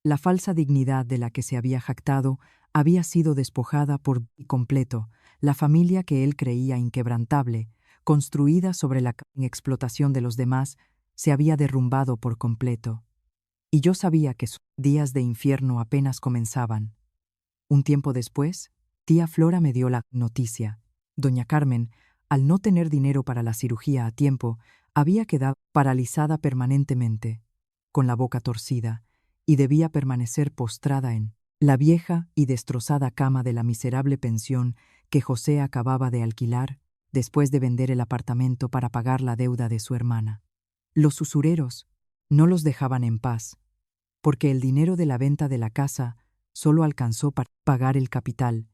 La falsa dignidad de la que se había jactado había sido despojada por completo. La familia que él creía inquebrantable, construida sobre la explotación de los demás, se había derrumbado por completo. Y yo sabía que sus días de infierno apenas comenzaban. Un tiempo después, tía Flora me dio la noticia. Doña Carmen, al no tener dinero para la cirugía a tiempo, había quedado paralizada permanentemente, con la boca torcida, y debía permanecer postrada en la vieja y destrozada cama de la miserable pensión que José acababa de alquilar después de vender el apartamento para pagar la deuda de su hermana. Los usureros no los dejaban en paz, porque el dinero de la venta de la casa solo alcanzó para pagar el capital,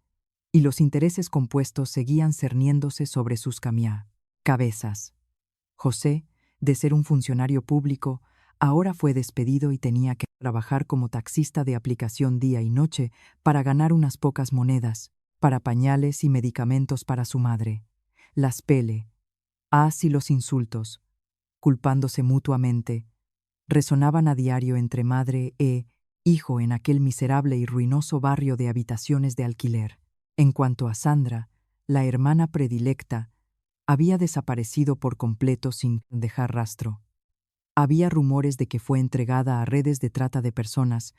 y los intereses compuestos seguían cerniéndose sobre sus cabezas. José, de ser un funcionario público, ahora fue despedido y tenía que trabajar como taxista de aplicación día y noche para ganar unas pocas monedas, para pañales y medicamentos para su madre. Las y los insultos, culpándose mutuamente, resonaban a diario entre madre e hijo en aquel miserable y ruinoso barrio de habitaciones de alquiler. En cuanto a Sandra, la hermana predilecta, había desaparecido por completo sin dejar rastro. Había rumores de que fue entregada a redes de trata de personas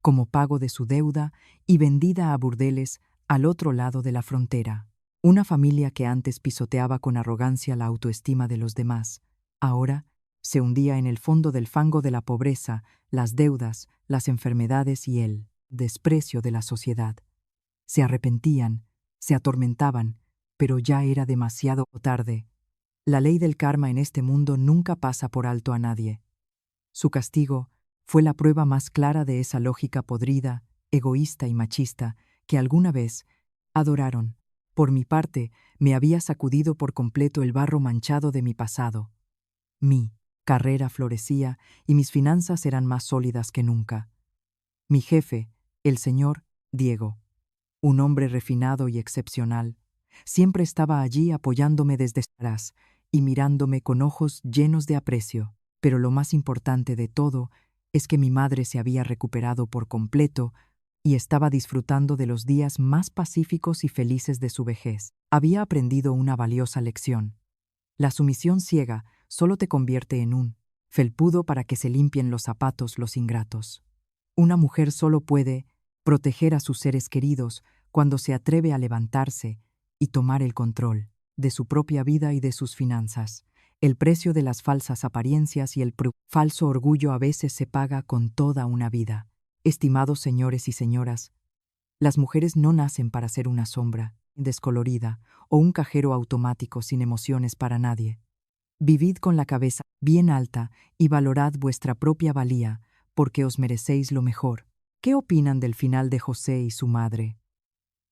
como pago de su deuda y vendida a burdeles al otro lado de la frontera. Una familia que antes pisoteaba con arrogancia la autoestima de los demás, ahora se hundía en el fondo del fango de la pobreza, las deudas, las enfermedades y el desprecio de la sociedad. Se arrepentían, se atormentaban, pero ya era demasiado tarde. La ley del karma en este mundo nunca pasa por alto a nadie. Su castigo fue la prueba más clara de esa lógica podrida, egoísta y machista que alguna vez adoraron. Por mi parte, me había sacudido por completo el barro manchado de mi pasado. Mi carrera florecía y mis finanzas eran más sólidas que nunca. Mi jefe, el señor Diego, un hombre refinado y excepcional, siempre estaba allí apoyándome desde atrás y mirándome con ojos llenos de aprecio. Pero lo más importante de todo es que mi madre se había recuperado por completo y estaba disfrutando de los días más pacíficos y felices de su vejez. Había aprendido una valiosa lección. La sumisión ciega solo te convierte en un felpudo para que se limpien los zapatos los ingratos. Una mujer solo puede proteger a sus seres queridos cuando se atreve a levantarse y tomar el control de su propia vida y de sus finanzas. El precio de las falsas apariencias y el falso orgullo a veces se paga con toda una vida. Estimados señores y señoras, las mujeres no nacen para ser una sombra descolorida o un cajero automático sin emociones para nadie. Vivid con la cabeza bien alta y valorad vuestra propia valía, porque os merecéis lo mejor. ¿Qué opinan del final de José y su madre?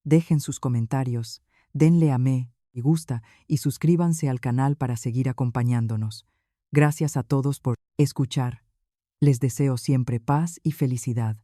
Dejen sus comentarios, denle a me gusta y suscríbanse al canal para seguir acompañándonos. Gracias a todos por escuchar. Les deseo siempre paz y felicidad.